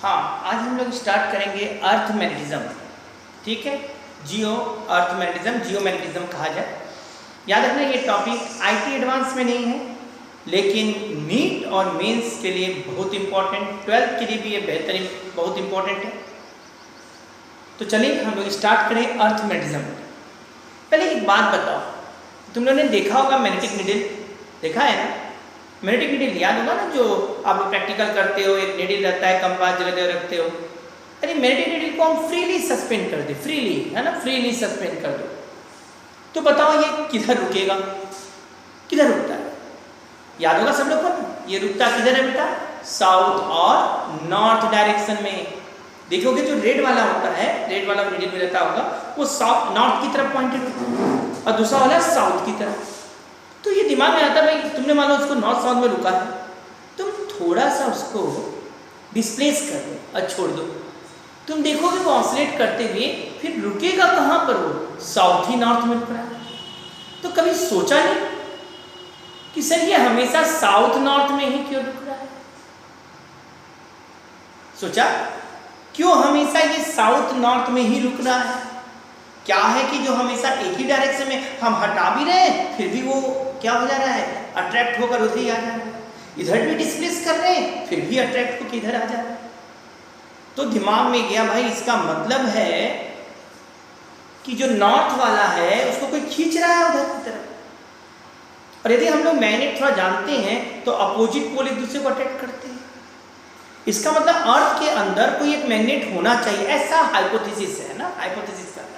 हाँ, आज हम लोग स्टार्ट करेंगे अर्थमैग्नेटिज्म। ठीक है, जियो अर्थमैग्नेटिज्म, जियोमैग्नेटिज्म कहा जाए। याद रखना ये टॉपिक आईटी एडवांस में नहीं है, लेकिन नीट और मेंस के लिए बहुत इंपॉर्टेंट, 12th के लिए भी ये बेहतरीन बहुत इंपॉर्टेंट है। तो चलिए हम लोग स्टार्ट करें अर्थमैग्नेटिज्म। पहले एक बात बताओ, तुम लोगों ने देखा होगा मैग्नेटिक नीडल, देखा है ना? मैग्नेटिक नीडल याद होगा ना, जो आप लोग प्रैक्टिकल करते हो, एक नीडल रहता है, कंपास लगे रखते हो। अरे मैग्नेटिक नीडल को हम फ्रीली सस्पेंड कर दे, फ्रीली, है ना, फ्रीली सस्पेंड कर दो, तो बताओ ये किधर रुकेगा, किधर रुकता है? याद होगा सब लोग को, ये रुकता किधर है बेटा? साउथ और नॉर्थ डायरेक्शन में। देखोगे जो रेड वाला होता है, रेड वाला नीडल में रहता होगा, वो साउथ नॉर्थ की तरफ पॉइंटेड होता है और दूसरा वाला साउथ की तरफ। तो ये दिमाग में आता है भाई, तुमने मान लो उसको नॉर्थ साउथ में रुका है, तुम थोड़ा सा उसको डिस्प्लेस कर दो और छोड़ दो, तुम देखोगे वो ऑसिलेट करते हुए फिर रुकेगा कहाँ पर? वो साउथ ही नॉर्थ में रुक रहा है। तो कभी सोचा नहीं कि सर ये हमेशा साउथ नॉर्थ में ही क्यों रुक रहा है? सोचा क्यों हमेशा ये साउथ नॉर्थ में ही रुक रहा है? क्या है कि जो हमेशा एक ही डायरेक्शन में हम हटा भी रहे हैं, फिर भी वो क्या हो जा रहा है? अट्रैक्ट होकर उधर ही आ जा रहा है। इधर भी डिस्प्लेस कर रहे हैं, फिर भी अट्रैक्ट होकर इधर आ जा रहा है। तो दिमाग में गया भाई, इसका मतलब है कि जो नॉर्थ वाला है उसको कोई खींच रहा है उधर की तरफ। और यदि हम लोग मैग्नेट थोड़ा जानते हैं तो अपोजिट पोल एक दूसरे को अट्रैक्ट करते हैं। इसका मतलब अर्थ के अंदर कोई एक मैग्नेट होना चाहिए, ऐसा हाइपोथेसिस है ना, हाइपोथेसिस करना।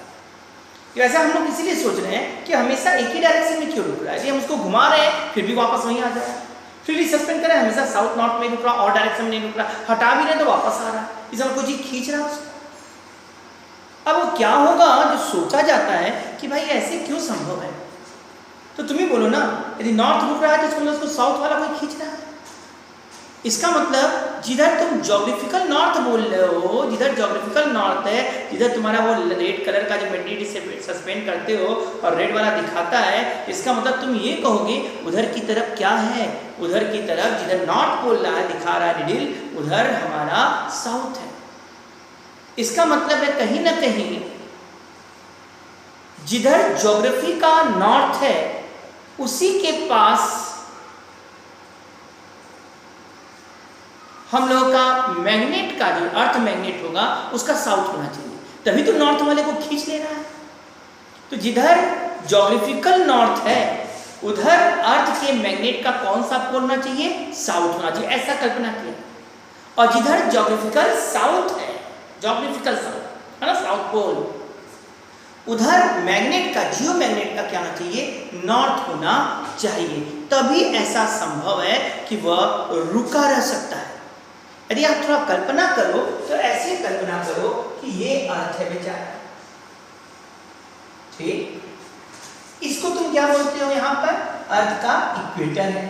ऐसा हम लोग इसीलिए सोच रहे हैं कि हमेशा एक ही डायरेक्शन में क्यों रुक रहा है? यदि हम उसको घुमा रहे हैं फिर भी वापस वहीं आ जा रहा है। फ्रीली सस्पेंड करें, हमेशा साउथ नॉर्थ में रुक रहा, और डायरेक्शन में नहीं रुक रहा, हटा भी रहे तो वापस आ रहा है। इसमें कोई चीज खींच रहा है उसको। अब वो क्या होगा जो सोचा जाता है कि भाई ऐसे क्यों संभव है? तो तुम ही बोलो ना, यदि नॉर्थ रुक रहा है तो इसको मतलब उसको साउथ वाला कोई खींच रहा है। इसका मतलब जिधर तुम ज्योग्राफिकल नॉर्थ बोल रहे हो, जिधर ज्योग्राफिकल नॉर्थ है, जिधर तुम्हारा वो रेड कलर का जो मैग्नेट सस्पेंड करते हो और रेड वाला दिखाता है, इसका मतलब तुम ये कहोगे उधर की तरफ क्या है? उधर की तरफ जिधर नॉर्थ बोल रहा है, दिखा रहा है नीडल, उधर हमारा साउथ है। इसका मतलब है कहीं ना कहीं जिधर ज्योग्राफी का नॉर्थ है उसी के पास हम लोगों का मैग्नेट का जो अर्थ मैग्नेट होगा उसका साउथ होना चाहिए, तभी तो नॉर्थ वाले को खींच ले रहा है। तो जिधर ज्योग्राफिकल नॉर्थ है उधर अर्थ के मैग्नेट का कौन सा पोल होना चाहिए? साउथ होना चाहिए, ऐसा कल्पना किया। और जिधर ज्योग्राफिकल साउथ है, ज्योग्राफिकल साउथ है ना, साउथ पोल, उधर मैग्नेट का, जियो मैग्नेट का क्या होना चाहिए? नॉर्थ होना चाहिए। तभी ऐसा संभव है कि वह रुका रह सकता है। यदि आप थोड़ा कल्पना करो तो ऐसे कल्पना करो कि ये अर्थ है बेचारा, ठीक? इसको तुम क्या बोलते हो? यहां पर अर्थ का इक्वेटर है।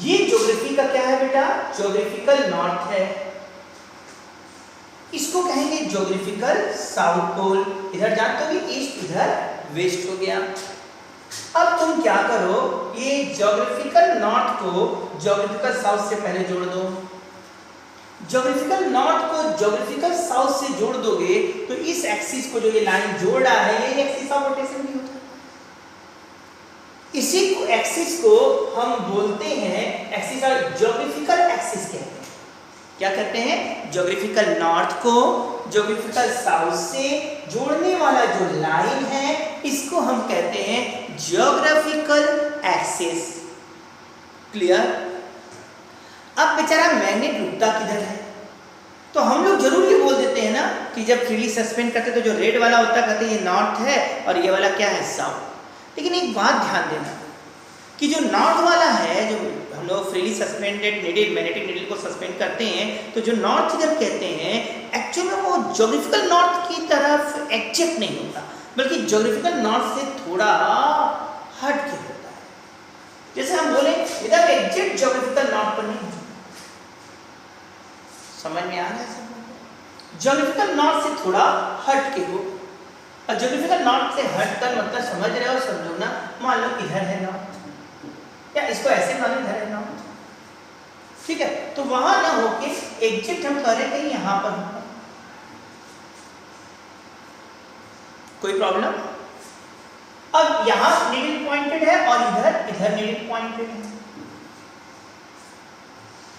ये ज्योग्राफी का क्या है बेटा? ज्योग्राफिकल नॉर्थ है। इसको कहेंगे ज्योग्राफिकल साउथ पोल। इधर जानते हो ईस्ट, इधर वेस्ट हो गया। अब तुम क्या करो, ये ज्योग्राफिकल नॉर्थ को ज्योग्राफिकल साउथ से पहले जोड़ दो। ज्योग्राफिकल नॉर्थ को ज्योग्राफिकल साउथ से जोड़ दोगे तो इस एक्सिस को जो ये लाइन जोड़ रहा है, ये एक्सिस ऑफ रोटेशन भी होता है। इसी को एक्सिस को हम बोलते हैं एक्सिस ऑफ ज्योग्राफिकल एक्सिस कहते हैं। क्या कहते हैं? ज्योग्राफिकल नॉर्थ को ज्योग्राफिकल साउथ से जोड़ने वाला जो लाइन है इसको हम कहते हैं ज्योग्राफिकल एक्सिस। क्लियर? अब बेचारा मैग्नेट रुकता किधर है? तो हम लोग जरूर ये बोल देते हैं ना कि जब फ्रीली सस्पेंड करते तो जो रेड वाला होता कहते हैं ये नॉर्थ है और ये वाला क्या है? साउथ। लेकिन एक बात ध्यान देना कि जो नॉर्थ वाला है, जो हम लोग freely suspended needle, magnetic needle को सस्पेंड करते हैं, तो जो नॉर्थ इधर कहते हैं एक्चुअली में वो ज्योग्राफिकल नॉर्थ की तरफ एग्जैक्ट नहीं होता, बल्कि ज्योग्राफिकल नॉर्थ से थोड़ा हट के होता है। जैसे हम बोले इधर एग्जैक्ट ज्योग्राफिकल नॉर्थ पर नहीं। समझ में आ रहा है? ज्योग्राफिकल नॉर्थ से थोड़ा हट के हो। और ज्योग्राफिकल नॉर्थ से हटकर मतलब समझ रहे हो, समझो ना, मान लो इधर है नॉर्थ, या इसको ऐसे मान लो इधर है नॉर्थ। ठीक है, तो वहां ना होके एग्जिट हम करें कहीं यहां पर, कोई प्रॉब्लम? अब यहां नीडल पॉइंटेड है और इधर नीडल पॉइंटेड है,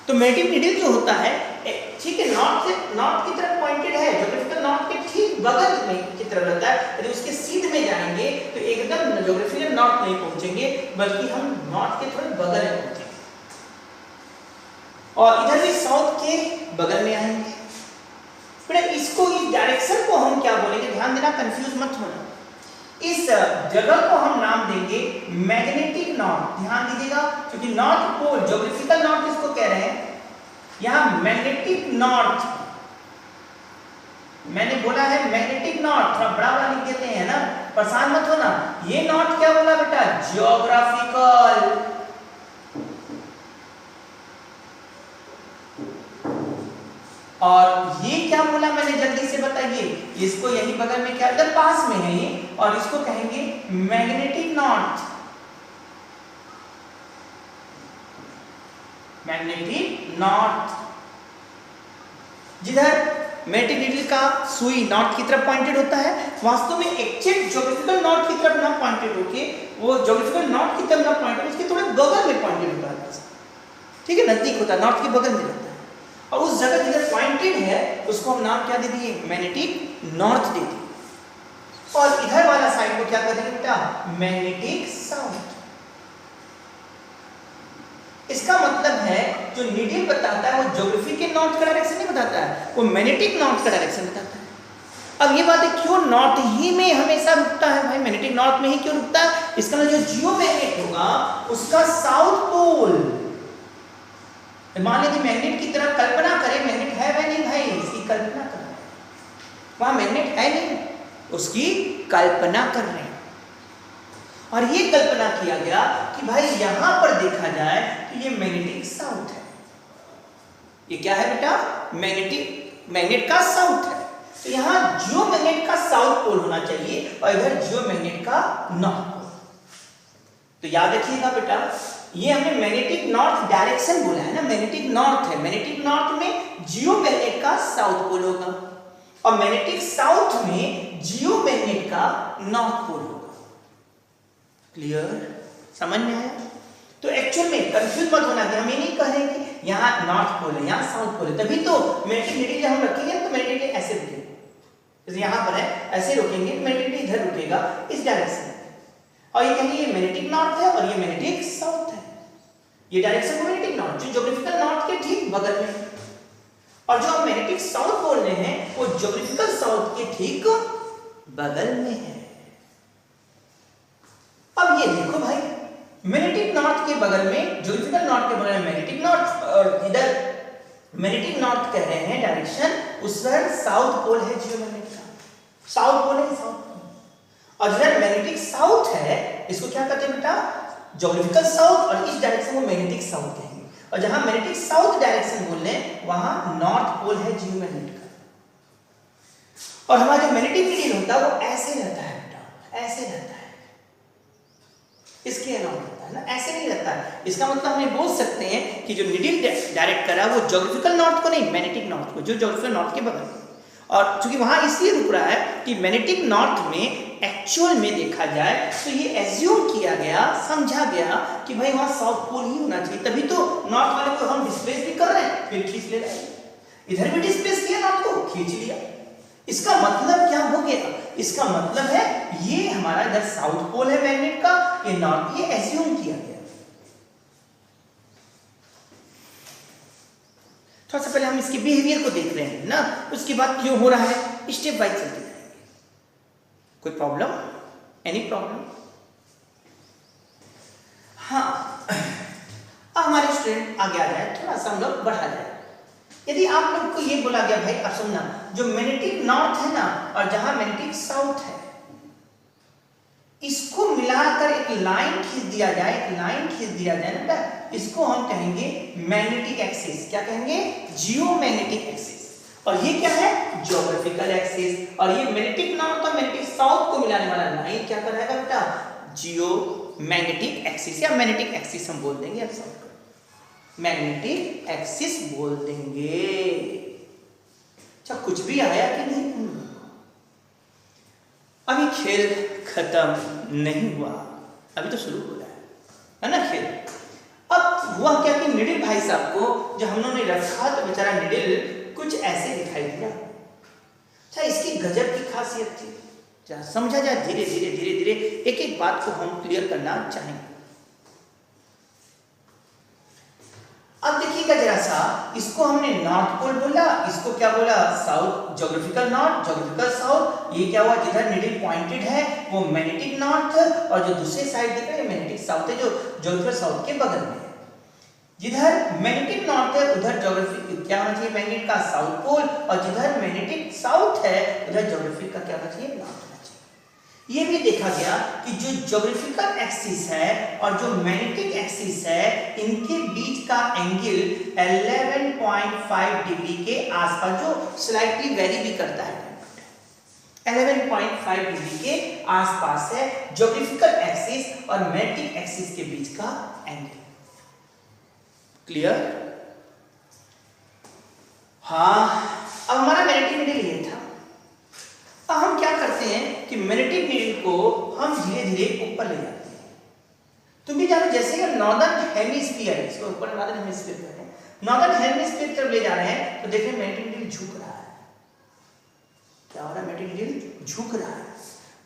तो मैग्नेटिक नीडल जो होता है ठीक है नॉर्थ की तरफ पॉइंटेड है, ज्योग्राफिकल नॉर्थ के ठीक बगल में की तरफ रहता है। यदि उसके सीध में जाएंगे तो एकदम ज्योग्राफिकल नॉर्थ नहीं पहुंचेंगे, बल्कि हम नॉर्थ के थोड़े बगल में पहुंचेंगे, और इधर भी साउथ के बगल में आएंगे। फिर इसको, इस डायरेक्शन को हम क्या बोलेंगे, ध्यान देना, कंफ्यूज मत होना। इस जगह को हम नाम देंगे मैग्नेटिक नॉर्थ। ध्यान दीजिएगा, क्योंकि नॉर्थ पोल, ज्योग्राफिकल नॉर्थ इसको कह रहे हैं, यहां मैग्नेटिक नॉर्थ, मैंने बोला है मैग्नेटिक नॉर्थ, थोड़ा बड़ा बड़ा लिख देते हैं ना, परेशान मत होना। ये नॉर्थ क्या बोला बेटा, ज्योग्राफिकल। और ये क्या बोला मैंने, जल्दी से बताइए, इसको यही बगल में क्या, इधर पास में है ये, और इसको कहेंगे मैग्नेटिक नॉर्थ। मैग्नेटिक नॉर्थ, जिधर मैग्नेटिक नीडल का सुई नॉर्थ की तरफ पॉइंटेड होता है, वास्तव में एग्जैक्ट ज्योग्राफिकल नॉर्थ की तरफ ना पॉइंटेड होके, वो ज्योग्राफिकल नॉर्थ की तरफ ना पॉइंटेड, उसके थोड़े बगल में पॉइंटेड होता है, ठीक है, नजदीक होता है, नॉर्थ के बगल में रहता है। और उस जगह जिधर पॉइंटेड है उसको हम नाम क्या दे दिए, मैग्नेटिक नॉर्थ दे दिए। और इधर वाला साइड को क्या कर देंगे बेटा, मैग्नेटिक साउथ। इसका मतलब है जो नीडल बताता है वो ज्योग्राफी के नॉर्थ का डायरेक्शन नहीं बताता है, वो मैग्नेटिक नॉर्थ का डायरेक्शन बताता है। अब ये बात है, क्यों नॉर्थ ही में हमेशा रुकता है भाई, मैग्नेटिक नॉर्थ में ही क्यों रुकता है? इसका मतलब जो जियोमैग्नेट होगा उसका साउथ पोल, मान लीजिए मैग्नेट की तरह कल्पना करें, मैग्नेट है वह नहीं भाई, इसकी कल्पना कर रहे हैं, वहां मैग्नेट है नहीं, उसकी कल्पना कर रहे हैं। और ये कल्पना किया गया कि भाई यहां पर देखा जाए तो ये मैग्नेटिक साउथ है। ये क्या है बेटा, मैग्नेट का साउथ है, तो यहां जियोमैग्नेट का साउथ पोल होना चाहिए और इधर जियोमैग्नेट का नॉर्थ पोल। तो याद रखिएगा बेटा, ये हमने मैग्नेटिक नॉर्थ डायरेक्शन बोला है ना, मैग्नेटिक नॉर्थ है, मैग्नेटिक नॉर्थ में जियोमैग्नेट का साउथ पोल होगा, और मैग्नेटिक साउथ में जियोमैग्नेट का नॉर्थ पोल होगा। क्लियर, समझ में आया? तो एक्चुअल में कंफ्यूज मत होना कि हम ये नहीं कह रहे कि यहाँ नॉर्थ पोल है, यहाँ साउथ पोल है, तभी तो मैग्नेटिक नीडल जब हम रखेंगे तो मैग्नेटिक नीडल ऐसे रुकेगा, जैसे यहाँ पर है ऐसे रुकेंगे, मैग्नेटिक नीडल इधर रुकेगा इस डायरेक्शन में, और ये कहेंगे ये मैग्नेटिक नॉर्थ है और ये मैग्नेटिक साउथ है। ये डायरेक्शन को मैग्नेटिक नॉर्थ, जो ज्योग्राफिकल नॉर्थ के ठीक बगल में है, और जो हम मैग्नेटिक साउथ बोल रहे हैं वो ज्योग्राफिकल साउथ के ठीक बगल में है। अब ये देखो भाई, मैग्नेटिक नॉर्थ के बगल में, ज्योग्राफिकल नॉर्थ के बगल में मैग्नेटिक नॉर्थ, और इधर मैग्नेटिक नॉर्थ कह रहे हैं डायरेक्शन, उस पर साउथ पोल है जियोमैग्नेट का, साउथ पोल है साउथ पोल। और जिधर मैग्नेटिक साउथ है इसको क्या कहते हैं बेटा, ज्योग्राफिकल साउथ, और इस डायरेक्शन को मैग्नेटिक साउथ कहेंगे। और जहां मैग्नेटिक साउथ डायरेक्शन बोल रहे हैं वहां नॉर्थ पोल है जियोमैग्नेट का। और हमारा जो मैग्नेटिक नीडल होता है वो ऐसे रहता है बेटा, ऐसे रहता है, इसके अलावा रहता है ना, ऐसे नहीं रहता है। इसका मतलब हम ये बोल सकते हैं कि जो नीडल डायरेक्ट कर रहा है वो ज्योग्राफिकल नॉर्थ को नहीं, मैग्नेटिक नॉर्थ को, जो ज्योग्राफिकल नॉर्थ के बगल में। और चूंकि वहां इसलिए रुक रहा है कि मैग्नेटिक नॉर्थ में एक्चुअल में देखा जाए तो ये एज्यूम किया गया, समझा गया कि भाई वहां साउथ पोल ही होना चाहिए, तभी तो नॉर्थ वाले को हम डिस्प्लेस भी कर रहे हैं, फिर खींच ले रहे हैं, इधर भी डिस्प्लेस किया नॉर्थ को, खींच लिया। इसका मतलब क्या हो गया, इसका मतलब है ये हमारा इधर साउथ पोल है मैग्नेट का, ये नॉर्थ, ये एज्यूम किया गया। थोड़ा सा पहले हम इसके बिहेवियर को देख रहे हैं ना, उसके बाद क्यों हो रहा है, स्टेप बाय चलते जाएंगे। कोई प्रॉब्लम, एनी प्रॉब्लम? हाँ, अब हमारे स्टूडेंट आगे आ जाए, थोड़ा सा हम लोग बढ़ा जाए। यदि आप लोग को ये बोला गया भाई अब सुनना, जो मैग्नेटिक नॉर्थ है ना और जहां मैग्नेटिक साउथ है, इसको मिलाकर एक लाइन खींच दिया जाए, एक लाइन खींच दिया जाए ना, इसको हम कहेंगे मैग्नेटिक एक्सिस। क्या कहेंगे, जियोमैग्नेटिक एक्सिस। और ये क्या है, ज्योग्राफिकल एक्सिस। और ये मैग्नेटिक नॉर्थ और मैग्नेटिक साउथ को मिलाने वाला लाइन क्या कराएगा बेटा, जियोमैग्नेटिक एक्सिस, या मैग्नेटिक एक्सिस हम बोल देंगे अब सब। मैग्नेटिक एक्सिस बोल देंगे। अच्छा, कुछ भी आया कि नहीं? अभी खेल खत्म नहीं हुआ, अभी तो शुरू हो रहा है ना खेल। अब हुआ क्या कि निडिल भाई साहब को जब हम लोगों ने रखा तो बेचारा निडिल कुछ ऐसे दिखाई दिया। अच्छा, इसकी गजब की खासियत थी। समझा जाए धीरे धीरे धीरे धीरे, एक एक बात को हम क्लियर करना चाहेंगे। अब देखिएगा जरा सा, इसको हमने नॉर्थ पोल बोला, इसको क्या बोला? South, geographical north, geographical south. ये क्या हुआ? जिधर निडिल पॉइंटेड है वो मैग्नेटिक नॉर्थ, और जो दूसरे साइड दिख रहा है मैग्नेटिक साउथ है, जो ज्योग्राफिकल साउथ के बगल में है। जिधर मैग्नेटिक नॉर्थ है उधर ज्योग्राफिक क्या होना चाहिए? मैग्नेट का साउथ पोल, और जिधर मैग्नेटिक साउथ है उधर ज्योग्राफिक का क्या होना चाहिए? नॉर्थ होना चाहिए। ये भी देखा गया कि जो ज्योग्राफिकल एक्सिस है और जो मैग्नेटिक एक्सिस है, इनके बीच का एंगल 11.5 डिग्री के आसपास, जो स्लाइटली वेरी भी करता है, 11.5 डिग्री के आसपास है ज्योग्राफिकल एक्सिस और मैग्नेटिक एक्सिस के बीच का एंगल। क्लियर? हाँ, अब हमारा मैग्नेटिक नीडल ये था। अब हम क्या करते हैं कि मैग्नेटिक नीडल को हम धीरे धीरे ऊपर ले जाते हैं। तुम भी जानो, जैसे हम नॉर्दर्न हेमिस्फीयर, इसको ऊपर नॉर्दर्न हेमिस्फीयर कहते हैं, नॉर्दर्न हेमिस्फीयर की तरफ ले जा रहे हैं तो देखिए मैग्नेटिक नीडल झुक रहा है। क्या हो रहा है? मैग्नेटिक नीडल झुक रहा है।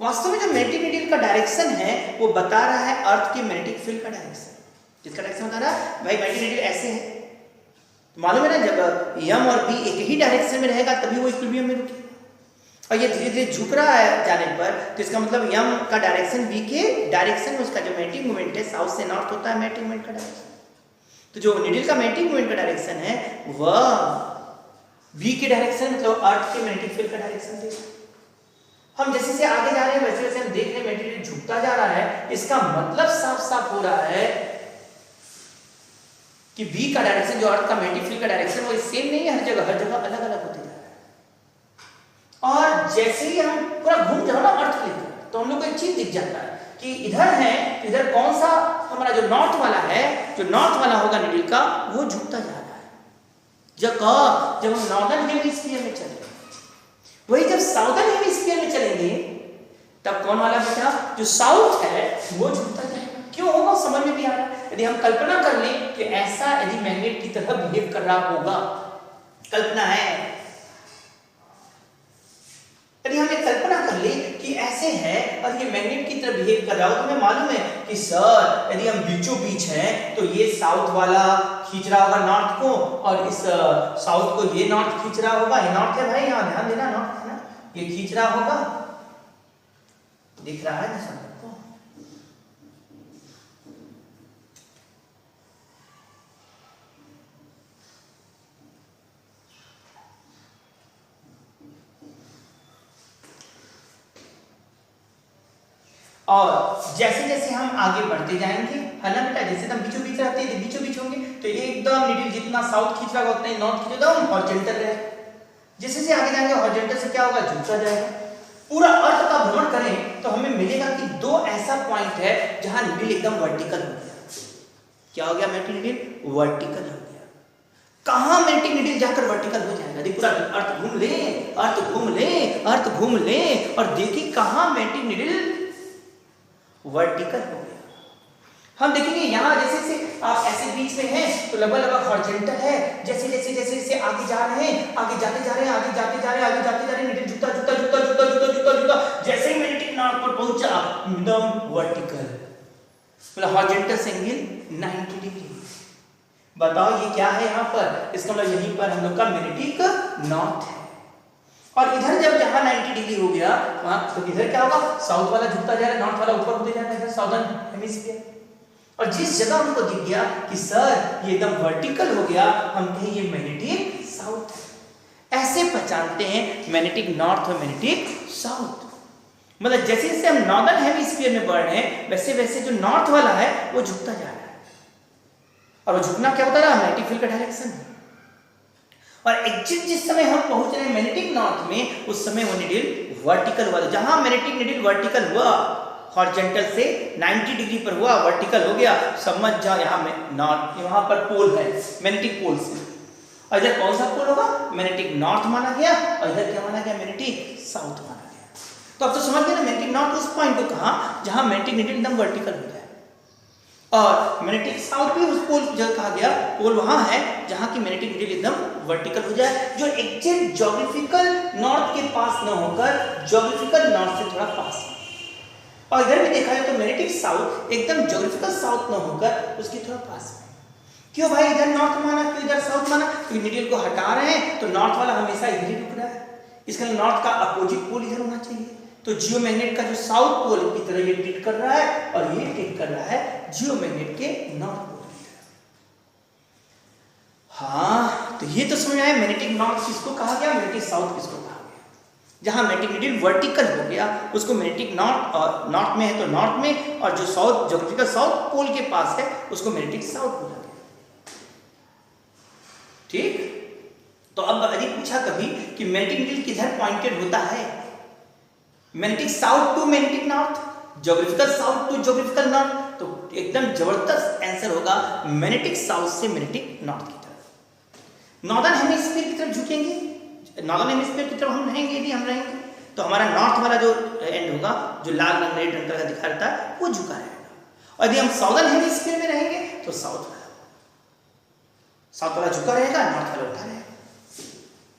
वास्तव में जो मैग्नेटिक नीडल का डायरेक्शन है वो बता रहा है अर्थ के मैग्नेटिक फील्ड का डायरेक्शन। किसका डायरेक्शन बता रहा है? भाई मैग्नेटिक नीडल ऐसे है, तो मालूम है ना, जब यम और बी एक ही डायरेक्शन में रहेगा तभी वो इक्विलिब्रियम में रुकेगा। और ये धीरे धीरे झुक रहा है जाने पर, तो इसका मतलब यम का डायरेक्शन बी के डायरेक्शन में उसका जो मैग्नेटिक मोमेंट है साउथ से नॉर्थ होता है मैग्नेटिक मोमेंट का डायरेक्शन। तो जो नीडल का मैग्नेटिक मोमेंट का डायरेक्शन है वह बी के डायरेक्शन, मतलब अर्थ के मैग्नेटिक फील्ड का डायरेक्शन देगा। हम जैसे से आगे जा रहे हैं वैसे वैसे हम देख रहे हैं मैग्नेटिक नीडल झुकता जा रहा है। इसका मतलब साफ साफ हो रहा है कि बी का डायरेक्शन, जो अर्थ का मैग्नेटिक फील्ड का डायरेक्शन, वो सेम नहीं है हर जगह अलग अलग होते जा रहा है। और जैसे ही हम पूरा घूम जाओ ना अर्थ के लिए, तो हम लोग को एक चीज दिख जाता है कि इधर है, इधर कौन सा हमारा जो नॉर्थ वाला है, जो नॉर्थ वाला होगा नीडल का, वो झुकता जा रहा है। जब हम नॉर्दर्न हेमिस्फीयर में चलेंगे, वही जब साउदर्न हेमिस्फीयर में चलेंगे तब कौन वाला बेटा? जो साउथ है वो झुकता जाएगा। क्यों होगा समझ में भी आ रहा है। यदि हम कल्पना कर लें कि ऐसा यदि मैग्नेट की तरह बिहेव कर रहा होगा, कल्पना है, यदि हम एक कल्पना कर ले कि ऐसे है और ये मैग्नेट की तरह बिहेव कर रहा हो, तो हमें मालूम है कि सर यदि हम बीचों बीच हैं तो ये साउथ वाला खींच रहा होगा नॉर्थ को, और इस साउथ को ये नॉर्थ खींच रहा होगा। ये नॉर्थ है भाई, यहाँ ध्यान देना, नॉर्थ है ना, ये खींच रहा होगा, दिख रहा है ना सबको। और जैसे जैसे हम आगे बढ़ते जाएंगे, है ना बेटा, जैसे हम बीचों बीच रहते हैं, बीचों बीच होंगे तो ये एकदम नीडल जितना साउथ खींच रहा होगा उतना ही नॉर्थ खींचेगा, हॉरिजॉन्टल रहे। जैसे जैसे आगे जाएंगे हॉरिजॉन्टल से क्या होगा? झुकता जाएगा। पूरा अर्थ का भ्रमण करें तो हमें मिलेगा कि दो ऐसा पॉइंट है जहां नीडल एकदम वर्टिकल हो गया। क्या हो गया? मैग्नेटिक नीडल वर्टिकल हो गया। कहां मैग्नेटिक नीडल जाकर वर्टिकल हो जाएगा? देखिए पूरा अर्थ घूम ले, अर्थ घूम ले, अर्थ घूम ले, और देखिए कहां मैग्नेटिक नीडल वर्टिकल हो गया। हम देखेंगे यहाँ जैसे जैसे आप ऐसे बीच में हैं तो लगभग हॉरिजॉन्टल है। जैसे जैसे जैसे जैसे आगे जा रहे हैं, आगे जाते जा रहे हैं, आगे जाते जा रहे हैं, आगे जाते जा रहे हैं, नीडल झुकता झुकता झुकता झुकता झुकता झुकता झुकता, जैसे ही मैग्नेटिक नॉर्थ पर पहुंचा एकदम वर्टिकल, मतलब हॉरिजॉन्टल से एंगल 90 डिग्री। बताओ ये क्या है यहाँ पर? इसका मतलब यहीं पर हम लोग का मैग्नेटिक नॉर्थ है। और इधर जब जहां 90 डिग्री हो गया वहां, तो इधर क्या होगा? साउथ वाला झुकता जा रहा है, नॉर्थ वाला ऊपर होते जा रहा है, इधर साउदर्न हेमिस्फीयर। और जिस जगह हमको दिख गया कि सर ये एकदम वर्टिकल हो गया, हम कहें ये मैग्नेटिक साउथ है। ऐसे पहचानते हैं मैग्नेटिक नॉर्थ और मैग्नेटिक साउथ। मतलब जैसे जैसे हम नॉर्दर्न हेमिस्फीयर में बढ़ रहे हैं वैसे वैसे जो नॉर्थ वाला है वो झुकता जा रहा है। और वो झुकना क्या होता है? मैग्नेटिक फील्ड का डायरेक्शन है। और एग्जैक्ट जिस समय हम पहुंच रहे हैं मैग्नेटिक नॉर्थ में, उस समय वो नीडल वर्टिकल हुआ। जहां मैग्नेटिक नीडल वर्टिकल हुआ हॉरिजॉन्टल से 90 डिग्री पर हुआ, वर्टिकल हो गया, समझ जाओ यहाँ में नॉर्थ, वहां पर पोल है मैग्नेटिक पोल से, और इधर कौन सा पोल होगा, मैग्नेटिक नॉर्थ माना गया, और इधर क्या माना गया, मैग्नेटिक साउथ माना गया। तो अब तो समझ गए ना मैग्नेटिक नॉर्थ उस पॉइंट को कहा जहां मैग्नेटिक नीडल एकदम वर्टिकल हो जाए, और मैग्नेटिक साउथ भी उस पोल जो कहा गया, पोल वहां है जहां की मैग्नेटिक नीडल एकदम वर्टिकल हो जाए, जो एग्जैक्ट ज्योग्राफिकल नॉर्थ के पास न होकर ज्योग्राफिकल नॉर्थ से थोड़ा पास। और इधर भी देखा जाए तो मैग्नेटिक साउथ एकदम ज्योग्राफिकल साउथ न होकर उसके थोड़ा पास है। क्यों भाई इधर नॉर्थ माना, क्यों इधर साउथ माना, क्योंकि नीडल को हटा रहे हैं तो नॉर्थ वाला हमेशा इधर ही रुक रहा है, इसका नॉर्थ का अपोजिट पोल इधर होना चाहिए। तो जियोमैग्नेट का जो साउथ पोल की तरह ये ट्रीट कर रहा है, और ये ट्रीट कर रहा है जियोमैग्नेट के नॉर्थ पोल की तरह। हाँ, तो ये तो समझ आया मैग्नेटिक नॉर्थ किसको कहा गया, मैग्नेटिक साउथ किसको कहा गया। जहां मैग्नेटिक नीडल वर्टिकल हो गया उसको मैग्नेटिक नॉर्थ, और नॉर्थ में है तो नॉर्थ में, और जो साउथ ज्योग्राफिकल साउथ पोल के पास है उसको मैग्नेटिक साउथ बोला गया। ठीक, तो अब यदि पूछा कभी कि मैग्नेटिक नीडल किधर पॉइंटेड होता है, magnetic south to magnetic north, geographical south to geographical north, तो एकदम जबरदस्त आंसर होगा मैग्नेटिक साउथ से मैग्नेटिक नॉर्थ की तरफ। नॉर्दर्न हेमिस्फीयर की तरफ झुकेंगे, नॉर्दर्न हेमिस्फीयर की तरफ हम रहेंगे, यदि हम रहेंगे तो हमारा नॉर्थ वाला जो एंड होगा, जो लाल रंग रेड रंग का दिखा रहता है, वो झुका रहेगा, और यदि हम साउदर्न हेमिस्फीयर में रहेंगे तो साउथ वाला झुका रहेगा, नॉर्थ वाला उठा रहेगा।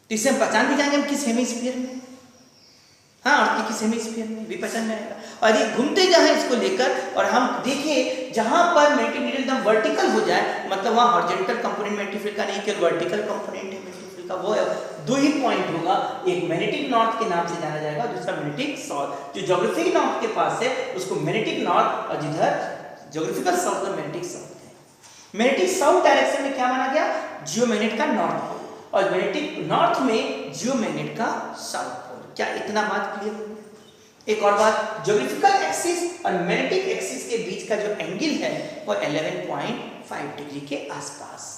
तो इससे हम पहचान भी जाएंगे हम किस हेमिस्फीयर में, हाँ, और किस हेमिस्फीयर में भी पहचान में आएगा। और ये घूमते जाएं इसको लेकर, और हम देखिए जहां पर मैग्नेटिक नीडल एकदम वर्टिकल हो जाए, मतलब वहां हॉरिजॉन्टल कंपोनेंट मैग्नेटिक फील्ड का नहीं, केवल वर्टिकल कंपोनेंट है मैग्नेटिक फील्ड का, वो है, दो ही पॉइंट होगा, एक मैग्नेटिक नॉर्थ के नाम से जाना जाएगा, दूसरा मैग्नेटिक साउथ। जो ज्योग्राफिकल नॉर्थ के पास है उसको मैग्नेटिक नॉर्थ, और जिधर ज्योग्राफिकल साउथ का मैग्नेटिक साउथ है। मैग्नेटिक साउथ डायरेक्शन में क्या माना गया, जियोमैग्नेट का नॉर्थ पोल, और मैग्नेटिक नॉर्थ में जियोमैग्नेट का साउथ पोल। क्या इतना बात क्लियर हो गया? एक और बात, ज्योग्राफिकल एक्सिस और मैग्नेटिक एक्सिस के बीच का जो एंगल है वो 11.5 डिग्री के आसपास।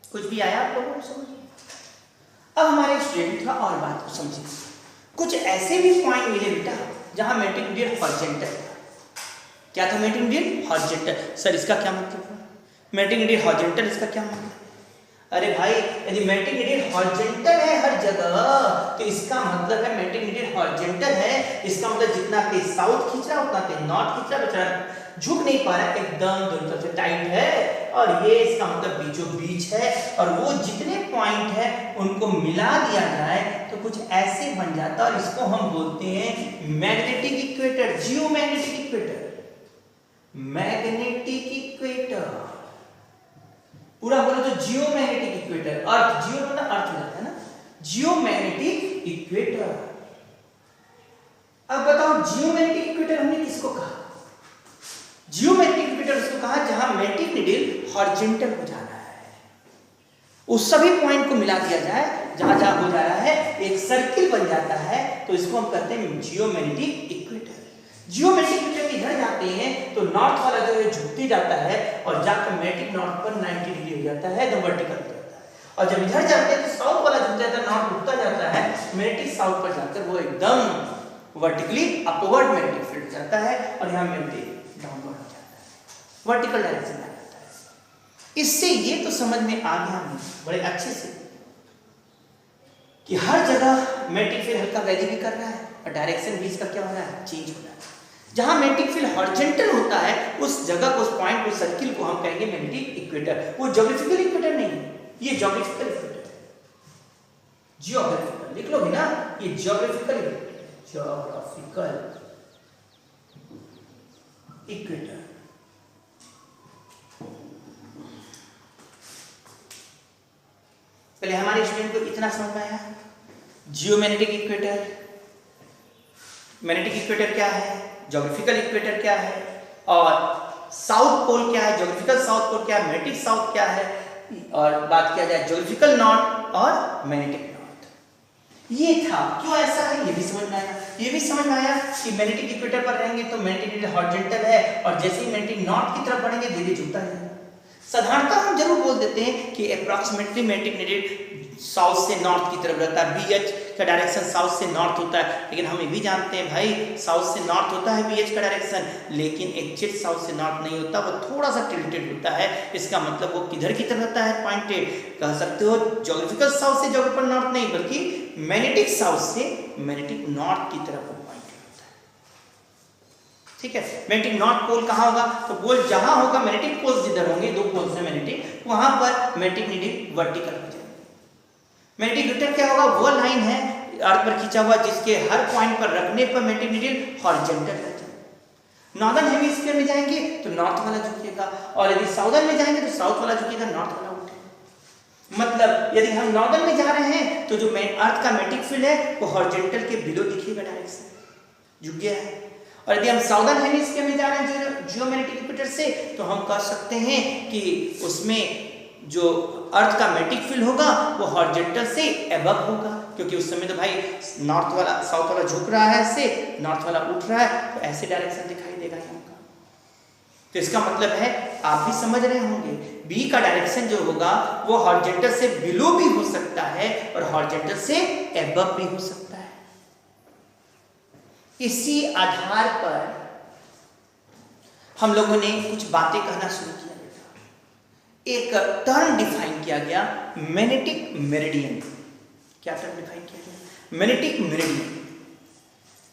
कुछ भी आया आप लोगों को समझ? अब हमारे स्टूडेंट का और बात को समझिए, कुछ ऐसे भी पॉइंट मिले बेटा जहां मैग्नेटिक नीडल हॉरिजॉन्टल, क्या था मैग्नेटिक नीडल हॉरिजॉन्टल। सर इसका क्या मतलब है, मैग्नेटिक नीडल हॉरिजॉन्टल, इसका क्या मतलब? अरे भाई यदि मैग्नेटिक नीडल हॉरिजॉन्टल है हर जगह, तो इसका मतलब है मैग्नेटिक नीडल हॉरिजॉन्टल है, इसका मतलब जितना तेज साउथ खींच रहा उतना तेज नॉर्थ खींच रहा, बेचारा झुक नहीं पा रहा है, एकदम दोनों तरफ से टाइट है, और ये इसका मतलब बीचों बीच है, और वो जितने पॉइंट है उनको मिला दिया जाए तो कुछ ऐसे बन जाता है, और इसको हम बोलते हैं magnetic equator, geomagnetic equator, magnetic equator, पूरा बोलो तो जियोमैग्नेटिक इक्वेटर, अर्थ, जियो मतलब अर्थ लगता है ना, जियोमैग्नेटिक इक्वेटर। अब बताओ जियोमैग्नेटिक इक्वेटर हमने किसको कहा, जियोमैग्नेटिक इक्वेटर उसको कहा जहां मैग्नेटिक नीडल हॉरिजॉन्टल हो जाना है, उस सभी पॉइंट को मिला दिया जाए जहां जहां हो जा रहा है, एक सर्किल बन जाता है, तो इसको हम कहते हैं जियोमैग्नेटिक इक्वेटर। जियोमैग्नेटिक इक्वेटर इधर जाते हैं तो नॉर्थ वाला जो है झुकते जाता है, और जाकर मैग्नेटिक नॉर्थ पर 90 डिग्री हो जाता है, एकदम वर्टिकल हो जाता है, और जब इधर जाते हैं तो साउथ वाला झुक जाता है, नॉर्थ उठता जाता है, मैग्नेटिक साउथ पर जाकर वो एकदम वर्टिकली अपवर्ड मैग्नेटिक फील्ड जाता है, और यहाँ मैग्नेटिक डाउनवर्ड हो जाता है, वर्टिकल डायरेक्शन में आ जाता है। इससे ये तो समझ में आ गया हमें बड़े अच्छे से कि हर जगह मैग्नेटिक फील्ड हल्का वैरी भी कर रहा है, और डायरेक्शन भी इसका क्या हो रहा है, चेंज हो रहा है। जहां मैग्नेटिक फील्ड हॉरिजॉन्टल होता है उस जगह को, उस पॉइंट, उस सर्किल को हम कहेंगे मैग्नेटिक इक्वेटर। वो ज्योग्राफिकल इक्वेटर नहीं, ये ज्योग्राफिकल इक्वेटर है, ज्योग्राफिकल लिख लोगे ना, ये ज्योग्राफिकल इक्वेटर। पहले हमारे स्टूडेंट को इतना समझ में आया, जियोमैग्नेटिक इक्वेटर, मैग्नेटिक इक्वेटर क्या है, ज्योग्राफिकल इक्वेटर क्या है, और साउथ पोल क्या है, ज्योग्राफिकल साउथ पोल क्या है, मैग्नेटिक साउथ क्या है, और बात किया जाए ज्योग्राफिकल नॉर्थ और मैग्नेटिक नॉर्थ। ये था, क्यों ऐसा है ये भी समझ में आया। ये भी समझ में आया कि मैग्नेटिक इक्वेटर पर रहेंगे तो मैग्नेटिक नीडल हॉरिजॉन्टल है, और जैसे ही मैग्नेटिक नॉर्थ की तरफ बढ़ेंगे धीरे झुकता है। साधारणतः हम जरूर बोल देते हैं कि अप्रॉक्सीमेटली मैग्नेटिक नीडल साउथ से नॉर्थ की तरफ रहता है, BH का डायरेक्शन साउथ से नॉर्थ होता है, लेकिन हम ये भी जानते हैं भाई साउथ से नॉर्थ होता है BH का डायरेक्शन, लेकिन एग्जैक्ट साउथ से नॉर्थ नहीं होता, वो थोड़ा सा टिल्टेड होता है। इसका मतलब वो किधर की तरफ होता है, पॉइंटेड। कह सकते हो ज्योग्राफिकल साउथ से ज्योग्राफिकल नॉर्थ नहीं, बल्कि मैग्नेटिक साउथ से मैग्नेटिक नॉर्थ की तरफ वो पॉइंटेड होता है। ठीक है, मैग्नेटिक नॉर्थ पोल कहाँ होगा, तो पोल जहां होगा, मैग्नेटिक पोल्स जिधर होंगे, दो पोल्स हैं मैग्नेटिक, वहां पर मैग्नेटिक नीडल वर्टिकल हो जाएगी। मैग्नेटिक इक्वेटर क्या होगा, वो लाइन है अर्थ पर खींचा हुआ जिसके हर पॉइंट पर रखने पर मैग्नेटिक नीडल हॉरिजॉन्टल रहता है। नॉर्दर्न हेमिस्फीयर में जाएंगे तो नॉर्थ वाला झुकेगा, और यदि साउदर्न में जाएंगे तो साउथ वाला झुकेगा, नॉर्थ वाला उठेगा। मतलब यदि हम नॉर्दर्न में जा रहे हैं तो जो अर्थ का मैग्नेटिक फील्ड है वो हॉरिजॉन्टल के बिलो दिखेगा, डायरेक्शन झुक गया है। और यदि हम साउदर्न हेमिस्फीयर में जा रहे हैं जियोमैग्नेटिक इक्वेटर से, तो हम कह सकते हैं कि उसमें जो अर्थ का मैग्नेटिक फील्ड होगा वो हॉरिजॉन्टल से एबव होगा, क्योंकि उस समय तो भाई नॉर्थ वाला साउथ वाला झुक रहा है, ऐसे नॉर्थ वाला उठ रहा है, तो ऐसे डायरेक्शन दिखाई देगा हमका। तो इसका मतलब है आप भी समझ रहे होंगे बी का डायरेक्शन जो होगा वो हॉरिजॉन्टल से बिलो भी हो सकता है और हॉरिजॉन्टल से एबव भी हो सकता है। इसी आधार पर हम लोगों ने कुछ बातें कहना शुरू किया। एक टर्म डिफाइन किया गया मैग्नेटिक मेरिडियन। क्या टर्म डिफाइन किया गया, मैग्नेटिक मेरिडियन।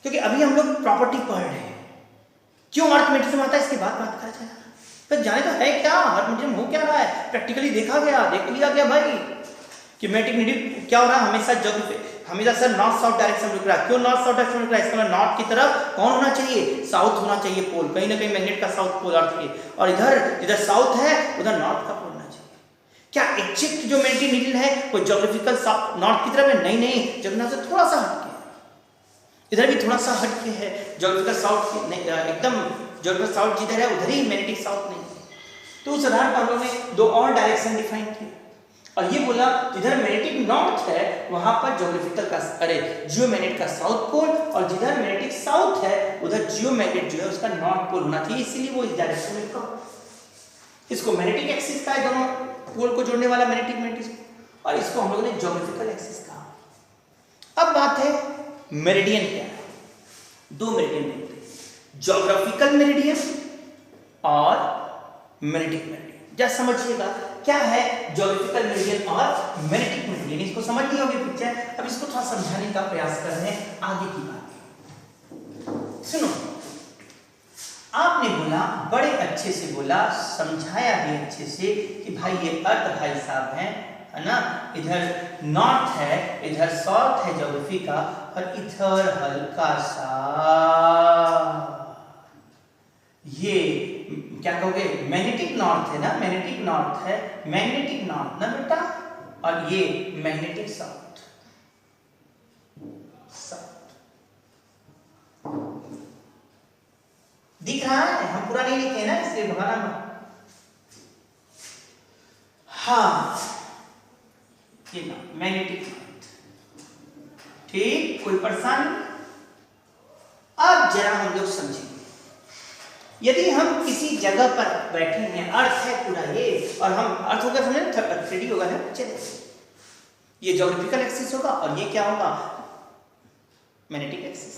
क्योंकि अभी हम लोग प्रॉपर्टी पढ़ रहे हैं, क्यों अर्थ मैग्नेटिज्म आता है इसके बाद बात करा जाएगा। पर जाने तो है क्या अर्थ मैग्नेटिज्म हो क्या रहा है, प्रैक्टिकली देखा गया, देख लिया गया भाई कि मैग्नेटिक नीडल क्या हो रहा है, हमेशा सर नॉर्थ साउथ डायरेक्शन रुक रहा है। क्यों नॉर्थ साउथ डायरेक्शन रुक रहा है, इसका मतलब नॉर्थ की तरफ कौन होना चाहिए, साउथ होना चाहिए पोल, कहीं ना कहीं मैग्नेट का साउथ पोल अर्थ के, और इधर जिधर साउथ है उधर नॉर्थ का पोल होना चाहिए। क्या एग्जैक्ट जो मैग्नेटिक नीडल है वो ज्योग्राफिकल नॉर्थ की तरफ है, नहीं, जगन्नाथ से थोड़ा सा हटके, इधर भी थोड़ा सा हटके है, ज्योग्राफिकल साउथ एकदम ज्योग्राफिकल साउथ जिधर है उधर ही मैग्नेटिक साउथ नहीं। तो उस आधार पर हम लोगों ने दो और डायरेक्शन डिफाइन किए और ये बोला जिधर मैग्नेटिक नॉर्थ है वहां पर जियोमैग्नेट का साउथ पोल, और जिधर मैग्नेटिक साउथ है उधर जियोमैग्नेट जो है उसका नॉर्थ पोल होना चाहिए, इसीलिए वो इस डायरेक्शन में कहा। इसको मैग्नेटिक एक्सिस कहा है, दोनों पोल को जोड़ने वाला मैग्नेटिक, और इसको हम लोगों ने ज्योग्राफिकल एक्सिस कहा। अब बात है मेरिडियन क्या है, दो मेरिडियन देखते हैं, ज्योग्राफिकल मेरिडियन और मैग्नेटिक मेरिडियन। जरा समझिएगा क्या है ज्योग्राफिकल मेरिडियन और मैग्नेटिक मेरिडियन, इसको समझ नहीं होगी पिक्चर, अब इसको थोड़ा समझाने का प्रयास कर रहे हैं आगे की बात। सुनो, आपने बोला बड़े अच्छे से बोला, समझाया भी अच्छे से कि भाई ये अर्थ भाई साहब है ना, इधर नॉर्थ है इधर साउथ है ज्योग्राफी का, और इधर हल्का सा ये क्या कहोगे मैग्नेटिक नॉर्थ है ना, मैग्नेटिक नॉर्थ है, मैग्नेटिक नॉर्थ ना बेटा, और ये मैग्नेटिक साउथ। दिख रहा है, हम पूरा नहीं लिखे ना इसलिए भगाना मत। हाँ ये ना मैग्नेटिक नॉर्थ, ठीक, कोई परेशानी। अब जरा हम लोग समझेंगे, यदि हम किसी जगह पर बैठे हैं, अर्थ है पूरा ये, और हम अर्थ होगा समझे ना, 3D होगा ना, चले ये ज्योग्राफिकल एक्सिस होगा और ये क्या होगा मैग्नेटिक एक्सिस।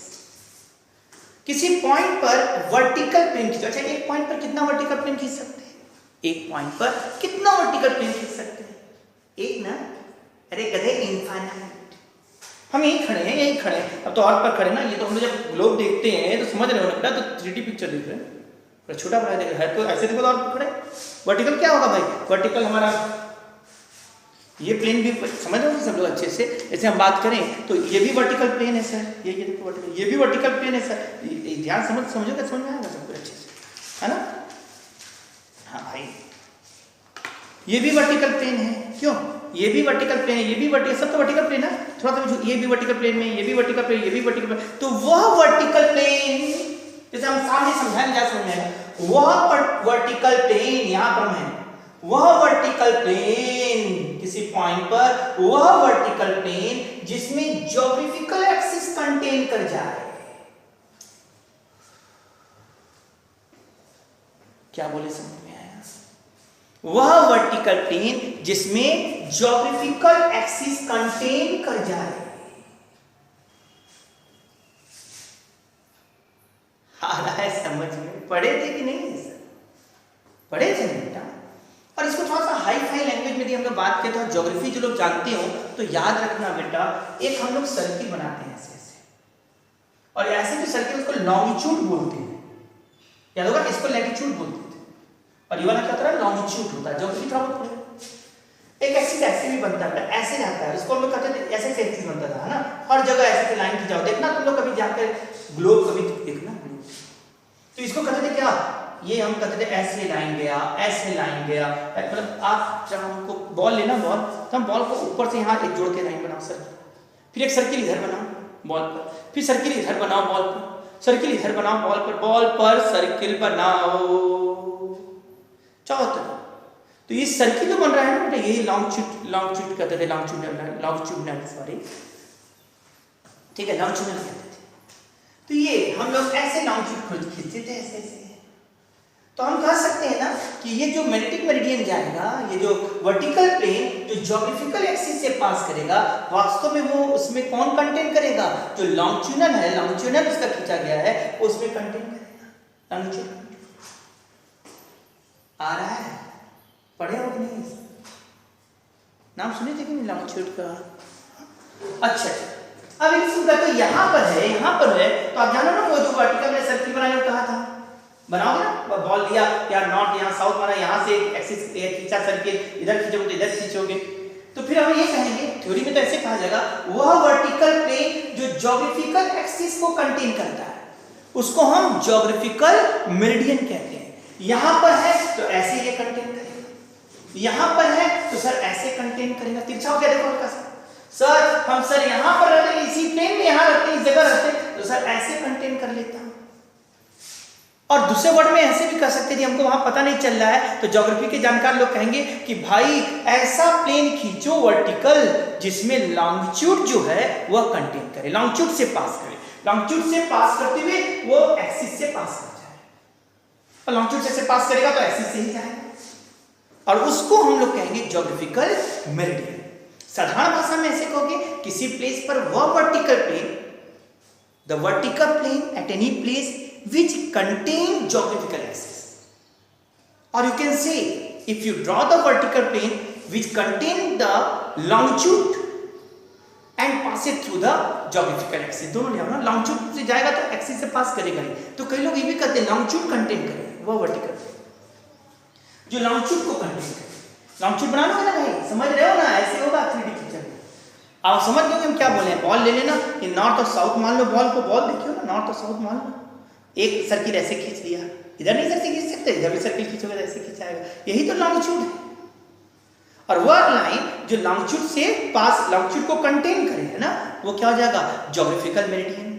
किसी पॉइंट पर वर्टिकल प्लेन खींचो, अच्छा एक पॉइंट पर कितना वर्टिकल प्लेन खींच सकते हैं, एक पॉइंट पर कितना वर्टिकल प्लेन खींच सकते हैं, एक ना, अरे गधे इनफाइनाइट। हम यहीं खड़े हैं, यहीं खड़े हैं, अब तो अर्थ पर खड़े ना, ये तो हम जब ग्लोब देखते हैं तो समझ रहे हो ना, तो 3D पिक्चर देख रहे हैं, छोटा बड़ा देख रहे हैं, तो ऐसे देखो तो और खड़े। वर्टिकल क्या होगा भाई, वर्टिकल हमारा ये प्लेन भी समझ रहे हो सब लोग अच्छे से, जैसे हम बात करें तो ये भी वर्टिकल प्लेन है सर, ये देखो वर्टिकल, ये भी वर्टिकल प्लेन है सर, ध्यान समझोगे समझ में आएगा सब कुछ अच्छे से, है ना। हाँ भाई ये भी वर्टिकल प्लेन है, क्यों, ये भी वर्टिकल प्लेन है, ये भी वर्टिकल, सब तो वर्टिकल प्लेन है, थोड़ा सा ये भी वर्टिकल प्लेन में, ये भी वर्टिकल प्लेन, ये भी वर्टिकल प्लेन, तो वह वर्टिकल प्लेन जैसे हम सामने समझाएंगे क्या समझ में, वह वर्टिकल प्लेन यहां पर है, वह वर्टिकल प्लेन किसी पॉइंट पर, वह वर्टिकल प्लेन जिसमें ज्योग्राफिकल एक्सिस कंटेन कर जाए। क्या बोले समझ में आया, वह वर्टिकल प्लेन जिसमें ज्योग्राफिकल एक्सिस कंटेन कर जाए। हाई फाई लैंग्वेज में यदि हम लोग बात करें तो ज्योग्राफी जो लोग जानते हो तो याद रखना बेटा, एक हम लोग सर्किल बनाते हैं ऐसे ऐसे, और ऐसे जो सर्किल उसको लॉन्गिट्यूड बोलते हैं, याद होगा, इसको लैटिट्यूड बोलते थे, और ये वाला क्या होता है लॉन्गिट्यूड होता है। ज्योग्राफी थोड़ा बहुत पढ़े। एक एक्सिस ऐसे भी बनता है, ऐसे जाता है, उसको हम लोग कहते थे ऐसे ऐसे एक्सिस बनता था, है ना, हर जगह ऐसे लाइन खींचा, देखना तुम लोग कभी जाकर ग्लोब कभी देखना ग्लोब, तो इसको कहते थे क्या, ये हम कहते थे ऐसे लाइन गया, ऐसे लाइन गया, मतलब आप जब हमको बॉल लेना बॉल, तो हम बॉल को ऊपर से यहाँ एक जोड़ के लाइन बनाओ सर्किल, फिर एक सर्किल इधर बनाओ बॉल पर, फिर सर्किल इधर बनाओ बॉल पर, सर्किल इधर बनाओ बॉल पर सर्किल बनाओ, चाहो तो ये सर्किल जो बन रहा है ना बेटा, ये लॉन्गिट्यूड कहते थे, लॉन्गिट्यूडनल सॉरी, ठीक है, लॉन्गिट्यूडनल कहते थे। तो ये हम लोग ऐसे लॉन्गिट्यूड खींचते थे ऐसे ऐसे, तो हम कह सकते हैं ना कि ये जो मैग्नेटिक मेरिडियन जाएगा, ये जो वर्टिकल प्लेन जो ज्योग्राफिकल एक्सिस से पास करेगा, वास्तव में वो उसमें कौन कंटेन करेगा, जो लॉन्गिट्यूडनल है, लॉन्गिट्यूडनल उसका खींचा गया है उसमें कंटेन करेगा लॉन्गिट्यूड। आ रहा है, पढ़े हो कि नहीं, नाम सुने थे कि नहीं लॉन्गिट्यूड का? अच्छा, अब एक सुनता तो यहाँ पर है, तो आप जानो ना वो जो वर्टिकल में सर्किल बनाने कहा था, बनाओगे ना, बॉल लिया या नॉर्थ यहाँ साउथ बना, यहाँ से एक्सिस खींचा सर्किल, इधर खींचोगे तो इधर खींचोगे, तो फिर हम ये कहेंगे थ्योरी में तो ऐसे कहा जाएगा, वह वर्टिकल प्लेन जो ज्योग्राफिकल एक्सिस को कंटेन करता है उसको हम ज्योग्राफिकल मेरिडियन कहते हैं। यहाँ पर है तो ऐसे ये कंटेन करेगा, यहाँ पर है तो सर ऐसे कंटेन करेगा, तिरछा हो गया देखो हल्का सा, सर हम सर यहाँ पर रहते हैं, इसी प्लेन में यहाँ रहते हैं, इस जगह रहते हैं, तो सर ऐसे कंटेन कर लेता हूँ। और दूसरे वर्ड में ऐसे भी कह सकते थे, हमको वहां पता नहीं चल रहा है, तो ज्योग्राफी के जानकार लोग कहेंगे कि भाई ऐसा प्लेन खींचो वर्टिकल जिसमें लॉन्गिट्यूड जो है वह कंटेन करे, लॉन्गिट्यूड से पास करे, लॉन्गिट्यूड से पास करते हुए वो एक्सिस से पास कर जाए, और लॉन्गिट्यूड से पास करेगा तो एक्सिस से ही जाएगा, और उसको हम लोग कहेंगे ज्योग्राफिकल मेरिडियन। साधारण भाषा में ऐसे कहोगे, किसी प्लेस पर वह vertical plane, the vertical plane at any place which contain geographical axis, or you can say if you draw the vertical plane which contain the longitude and pass it through the geographical axis, दोनों लिया ना, longitude से जाएगा तो axis से पास करेगा नहीं, तो कई लोग ये भी कहते हैं longitude कंटेन करेगा वो वर्टिकल जो longitude को कंटेन करे, longitude बना लोगे ना भाई, समझ रहे हो ना, ऐसे होगा 3D पिक्चर में, आप समझ गए हम क्या बोले हैं, बॉल ले लेना, ये नॉर्थ और साउथ मान लो, बॉल को बॉल देखियो ना, नॉर्थ और साउथ मान लो, एक सर्किल ऐसे खींच लिया, इधर नहीं ऐसे खींच सकते, इधर भी सर्किल खींचोगे तो ऐसे खींचाएगा, यही तो लॉन्गिट्यूड है। और वह लाइन जो लॉन्गिट्यूड से पास लॉन्गिट्यूड को कंटेन करे, है ना, वो क्या हो जाएगा ज्योग्राफिकल मेरिडियन।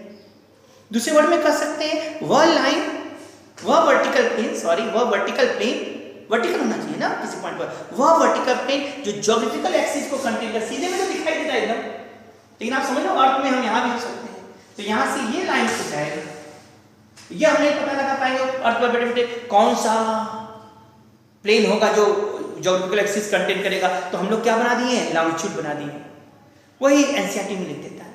दूसरे वर्ड में कह सकते हैं वह लाइन, वह वर्टिकल प्लेन, सॉरी वह वर्टिकल प्लेन, वर्टिकल होना चाहिए ना किसी पॉइंट पर, वह वर्टिकल प्लेन जो ज्योग्राफिकल एक्सिस को कंटेन कर, सीधे में तो दिखाई देता है एकदम, लेकिन आप समझ लो अर्थ में हम यहाँ भी हो सकते हैं, तो यहाँ से ये लाइन से जाएगा, ये हम नहीं पता लगा पाएंगे अर्थ पर बैठे बैठे कौन सा प्लेन होगा जो ज्योग्राफिकल एक्सिस कंटेन करेगा, तो हम लोग क्या बना दिए हैं, लॉन्गिट्यूड बना दिए, वही एनसीईआरटी में लिख देता है,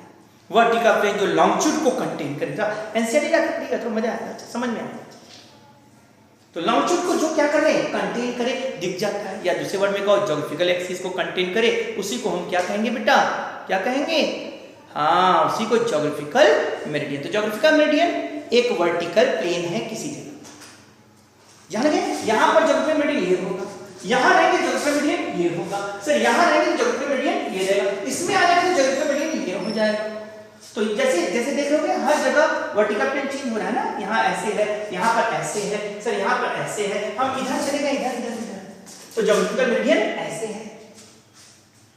वर्टिकल प्लेन जो लॉन्गिट्यूड को कंटेन करेगा, एनसीईआरटी जाकर पढ़िएगा तो मजा आएगा, अच्छा समझ में आएगा। तो लॉन्गिट्यूड को जो क्या करे, कंटेन करे, दिख जाता है, या दूसरे वर्ड में कहो ज्योग्राफिकल एक्सिस को कंटेन करे, उसी को हम क्या कहेंगे बेटा, क्या कहेंगे, हाँ उसी को ज्योग्राफिकल मेरिडियन। तो ज्योग्राफिकल मेरिडियन एक वर्टिकल प्लेन है किसी जगह, जान गए, यहां पर ज्योग्राफिकल मेरिडियन ये होगा, यहां रहेंगे ज्योग्राफिकल मेरिडियन ये होगा, सर यहां रहेंगे ज्योग्राफिकल मेरिडियन ये रहेगा, इसमें आ जाएगा तो ज्योग्राफिकल मेरिडियन ये हो जाएगा। तो जैसे जैसे देख लोगे हर जगह वर्टिकल प्लेन चेंज हो रहा है ना, यहाँ ऐसे है, यहाँ पर ऐसे है, सर यहाँ पर ऐसे है, हम इधर चले गए इधर इधर इधर, तो ज्योग्राफिकल मेरिडियन ऐसे है।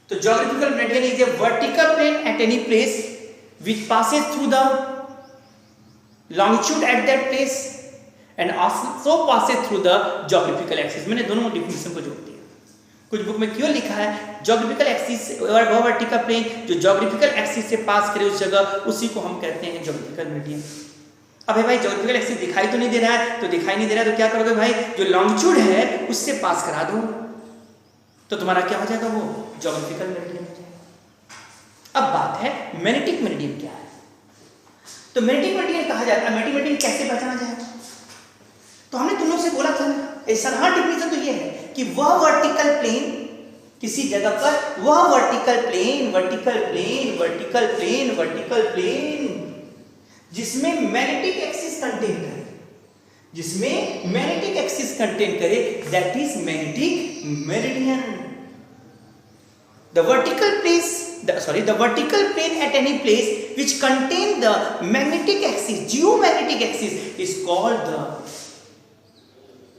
तो geographical meridian is a vertical plane at any place which passes through the longitude at that place and also passes through the geographical axis। मैंने दोनों डिफिनेशन को जोड़ दिया, कुछ बुक में क्यों लिखा है ज्योग्राफिकल एक्सिस, वह वर्टिकल प्लेन जो ज्योग्राफिकल एक्सिस से पास करे उस जगह, उसी को हम कहते हैं ज्योग्राफिकल मेरिडियन। अब भाई ज्योग्राफिकल एक्सिस दिखाई तो नहीं दे रहा है, तो दिखाई नहीं दे रहा है तो क्या करोगे भाई, जो लॉन्गिट्यूड है उससे पास करा दो, तो तुम्हारा क्या हो जाएगा, वो ज्योग्राफिकल मेरिडियन हो जाएगा। अब बात है मैग्नेटिक मेरिडियन क्या है। तो मैग्नेटिक मेरिडियन कहा जाता है, मैग्नेटिक मेरिडियन कैसे पहचाना जाएगा, तो हमने तुम लोग से बोला था हाँ डिफिनेशन तो ये है कि वह वर्टिकल प्लेन किसी जगह पर, वह वर्टिकल प्लेन जिसमें मैग्नेटिक एक्सिस कंटेन करे, that is magnetic meridian. The vertical plane at any place which contain the magnetic axis, geomagnetic axis, is called the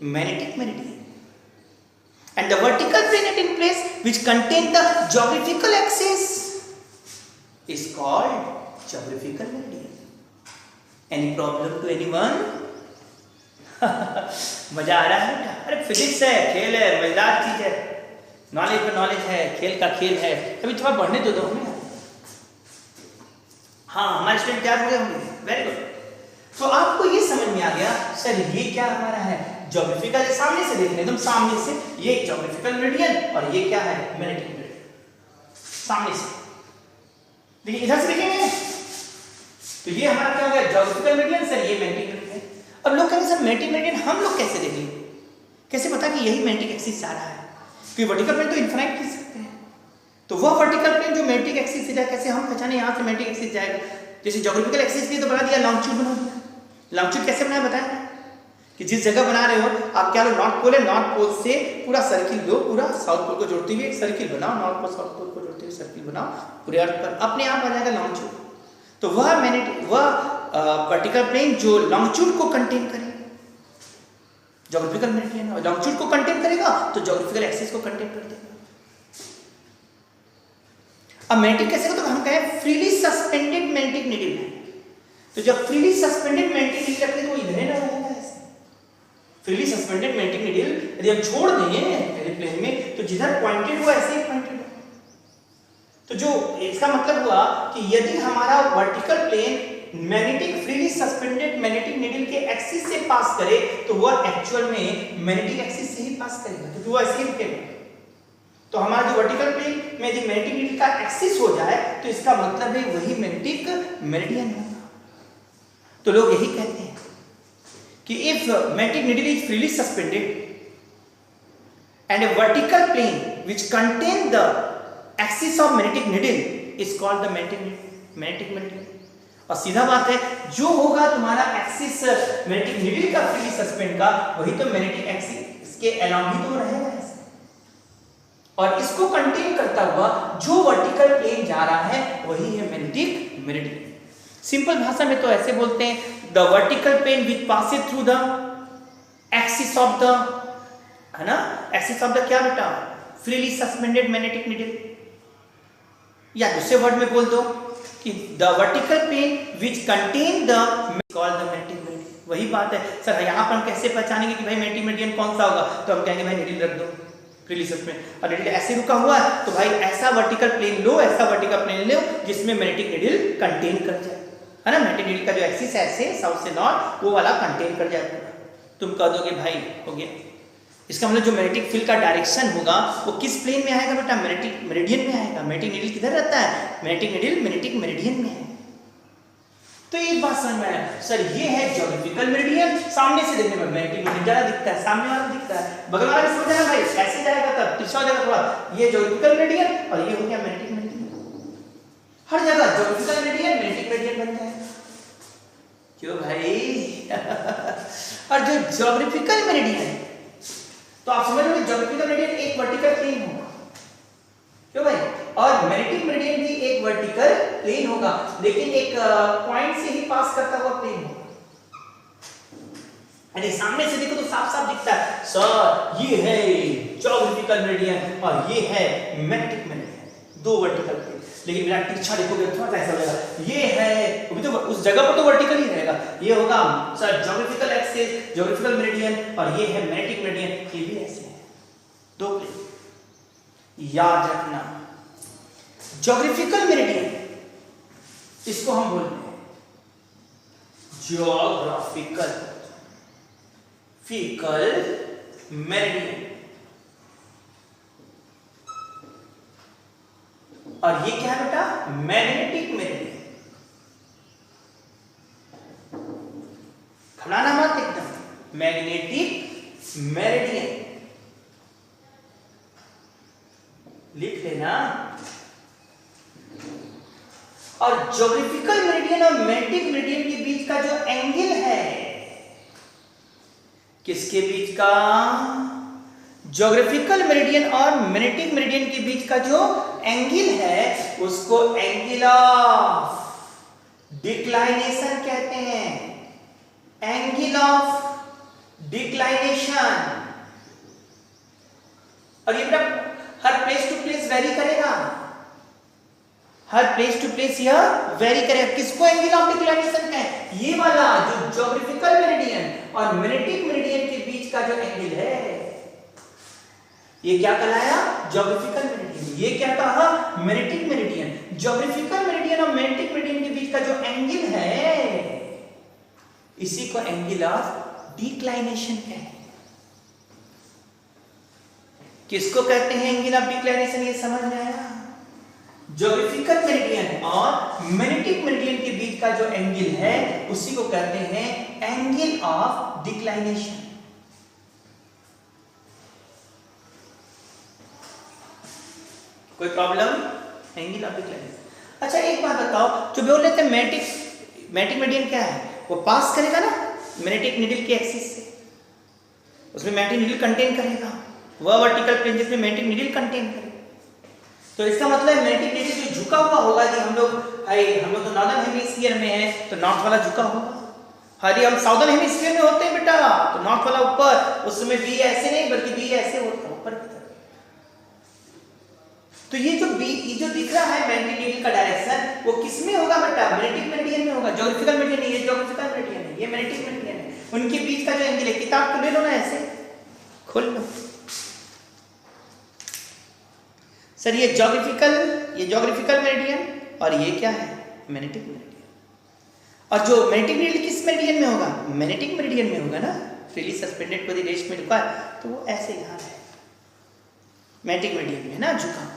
magnetic meridian. And the vertical plane at any place which contain the geographical axis is called geographical meridian. Any problem to anyone? मजा आ रहा है बेटा? अरे physics है, खेल है, मजेदार चीज है, नॉलेज पे नॉलेज है, खेल का खेल है, कभी थोड़ा बढ़ने दो हमें। हाँ, हमारे स्टूडेंट तैयार हो गए होंगे, वेरी गुड। तो आपको ये समझ में आ गया सर ये क्या हमारा है, ज्योग्राफिकल, सामने से देखने एकदम सामने से, ये ज्योग्राफिकल मेरिडियन और ये क्या है, मैग्नेटिक मेरिडियन। सामने से देखिए, इधर से देखेंगे तो ये हमारा क्या हो गया, ज्योग्राफिकल मेरिडियन, सर ये मैग्नेटिक मेरिडियन। अब लोग कहेंगे सर मैग्नेटिक मेरिडियन हम लोग कैसे देखेंगे, कैसे पता कि यही मैग्नेटिक एक्सिस से आ रहा है, क्योंकि वर्टिकल प्लेन तो इनफाइनाइट खींच सकते हैं, तो वह वर्टिकल प्लेन जो मैग्नेटिक एक्सिस से जाए, कैसे हम पहचाने यहाँ से मैग्नेटिक एक्सिस जाएगा। जैसे ज्योग्राफिकल एक्सिस के लिए तो बना दिया, लॉन्गिट्यूड बना दिया। लॉन्गिट्यूड कैसे बनाया बताया कि जिस जगह बना रहे हो आप, क्या लो, नॉर्थ पोल है, नॉर्थ पोल से पूरा सर्किल लो, पूरा साउथ पोल को जोड़ते हुए एक सर्किल बनाओ, नॉर्थ पोल साउथ पोल को जोड़ते हुए सर्किल बनाओ, पूरे अर्थ पर अपने आप आ जाएगा लॉन्गिट्यूड। तो वह मैग्नेटिक, वह वर्टिकल प्लेन जो लॉन्गिट्यूड को कंटेन करे, ज्योग्राफिकल मेरिडियन, और लॉन्गिट्यूड को कंटेन करेगा तो ज्योग्राफिकल एक्सिस को कंटेन कर देगा। अब मैग्नेटिक कैसे को, तो हम कहें फ्रीली सस्पेंडेड मैग्नेटिक नीडल है। तो जब फ्रीली सस्पेंडेड मैग्नेटिक नीडल रखते हैं तो इधर ना रहेगा ऐसे। फ्रीली सस्पेंडेड मैग्नेटिक नीडल यदि हम छोड़ देंगे एरोप्लेन में तो जिधर पॉइंटेड हुआ ऐसे ही पॉइंटेड हो। तो जो इसका मतलब हुआ कि यदि हमारा vertical plane magnetic, freely suspended magnetic needle के एक्सिस से पास करे तो वह एक्चुअल में मैग्नेटिक एक्सिस से ही पास करेगा, क्योंकि वो ऐसे ही रुकेगा। तो हमारा जो वर्टिकल प्लेन में यदि मैग्नेटिक नीडल का एक्सिस हो जाए तो इसका मतलब है वही मैग्नेटिक मेरिडियन होगा। तो लोग यही कहते हैं कि if magnetic needle is freely suspended and a vertical plane which contain the axis of magnetic needle is called the magnetic meridian। और सीधा बात है, जो होगा तुम्हारा एक्सिस मैग्नेटिक नीडल का फ्रीली सस्पेंड का, वही तो मैग्नेटिक एक्सिस इसके अलोंग ही तो रहेगा ऐसे। और इसको कंटेन करता हुआ जो वर्टिकल प्लेन जा रहा है वही है मैग्नेटिक मेरिडियन। सिंपल भाषा में तो ऐसे बोलते हैं, the vertical plane which passes through the axis of the, है ना, एक्सिस ऑफ द क्या बेटा, फ्रीली सस्पेंडेड मैग्नेटिक नीडल। या दूसरे वर्ड में बोल दो कि the vertical plane which contain the called the magnetic meridian. वही बात है सर, यहाँ पर हम कैसे पहचानेंगे कि भाई मैग्नेटिक मेरिडियन कौन सा होगा, तो हम कहेंगे भाई नीडल रख दो फ्रीली सस्पेंड, और नीडल ऐसे रुका हुआ है तो भाई ऐसा वर्टिकल प्लेन लो, ऐसा वर्टिकल प्लेन लो जिसमें मैग्नेटिक नीडल कंटेन कर जाए, है ना, मैग्नेटिक नीडल का जो एक्सिस है ऐसे साउथ से नॉर्थ वो वाला कंटेन कर जाए। तुम कह दोगे भाई हो गया, इसका मतलब जो मैग्नेटिक फील्ड का डायरेक्शन होगा वो किस प्लेन में आएगा बेटा, मैग्नेटिक मेरिडियन में आएगा। मैग्नेटिक नीडल किधर रहता है, मैग्नेटिक नीडल मैग्नेटिक मेरिडियन में है। तो एक बात समझ में आया सर, ये है ज्योग्राफिकल मेरिडियन, सामने से देखने में मैग्नेटिक मेरिडियन ज्यादा दिखता है, सामने वाला दिखता है, बगल वाला भी समझ आया भाई, ऐसे जाएगा तब तिरछा हो जाएगा थोड़ा, ये ज्योग्राफिकल मेरिडियन और ये हो गया मैग्नेटिक मेरिडियन। हर जगह ज्योग्राफिकल मेरिडियन मैग्नेटिक मेरिडियन बन जाएगा, क्यों भाई और जो ज्योग्राफिकल मेरिडियन है तो आप समझ लो ज्योग्राफिकल मेरिडियन एक वर्टिकल प्लेन होगा, क्यों भाई, और मैग्नेटिक मेरिडियन भी एक वर्टिकल प्लेन होगा, लेकिन एक पॉइंट से ही पास करता हुआ प्लेन होगा। अरे सामने से देखो तो साफ साफ दिखता है सर, ये है ज्योग्राफिकल मेरिडियन और ये है मैग्नेटिक मेरिडियन, दो वर्टिकल प्लेन। लेकिन मेरा तिरछा देखोगे थोड़ा सा ऐसा हो जाएगा, ये है अभी तो उस जगह पर तो वर्टिकल ही रहेगा, ये होगा sir geographical axis, geographical meridian, और ये है मैग्नेटिक मेरिडियन, ये भी ऐसे है दो प्लेन। याद रखना ज्योग्राफिकल मेरिडियन इसको हम बोलते हैं ज्योग्राफिकल मेरिडियन, और ये क्या है बेटा, मैग्नेटिक मेरिडियन। घबराना मत एकदम, मैग्नेटिक मेरिडियन। लिख लेना। और ज्योग्राफिकल मेरिडियन और मैग्नेटिक मेरिडियन के बीच का जो एंगल है, किसके बीच का? ज्योग्राफिकल मेरिडियन और मैग्नेटिक मेरिडियन के बीच का जो एंगल है उसको एंगल ऑफ डिक्लाइनेशन कहते हैं। Angle of declination. और ये हर प्लेस टू प्लेस वेरी करेगा, हर प्लेस टू प्लेस यह वेरी करेगा। किसको एंगल ऑफ डिक्लाइनेशन कहें? ये वाला जो ज्योग्राफिकल मेरिडियन और मैग्नेटिक मेरिडियन के बीच का जो एंगल है, ये क्या कहलाया? Geographical meridian. ये क्या कहा? Magnetic meridian. ज्योग्राफिकल मेरिडियन और मैग्नेटिक मेरिडियन के बीच का जो एंगल है, इसी को एंगल ऑफ डिक्लाइनेशन कहते हैं। किसको कहते हैं एंगल ऑफ डिक्लाइनेशन? ये समझ में आया? ज्योग्राफिकल मेरिडियन और मैग्नेटिक मेरिडियन के बीच का जो एंगल है उसी को कहते हैं एंगल ऑफ डिक्लाइनेशन। कोई प्रॉब्लम? Angle of declination. अच्छा एक बात बताओ, जो बोल रहे थे मैग्नेटिक मेरिडियन क्या है? वो पास करेगा ना मैग्नेटिक नीडल के एक्सिस से, उसमें मैग्नेटिक नीडल कंटेन करेगा, वह वर्टिकल प्लेन जिसमें मैग्नेटिक नीडल कंटेन करेगा। तो इसका मतलब मैग्नेटिक नीडल जो झुका हुआ होगा, जी हम लोग तो नॉर्दर्न हेमिस्फीयर में है तो नॉर्थ वाला झुका होगा। यदि हम साउदर्न हेमिस्फीयर में होते हैं बेटा तो नॉर्थ वाला ऊपर, उस समय बी ऐसे नहीं बल्कि बी ऐसे होता है ऊपर की तरफ। तो ये जो दिख रहा है मैग्नेटिक नीडल का डायरेक्शन, वो किस में होगा बेटा? मैग्नेटिक मेरिडियन में होगा। ज्योग्राफिकल मेरिडियन नहीं, ये ज्योग्राफिकल मेरिडियन है, ये मैग्नेटिक मेरिडियन है। उनके बीच का जो एंगल है, किताब को ले लो ना, ऐसे खोल लो सर। ये ज्योग्राफिकल मेरिडियन और ये क्या है? Magnetic meridian. और जो मैग्नेटिक नीडल किस मेरिडियन में होगा? मैग्नेटिक मेरिडियन में होगा ना। फ्रीली सस्पेंडेड को रेस्ट में रुका है तो वो ऐसे यहां है, मैग्नेटिक मेरिडियन में है ना, झुका।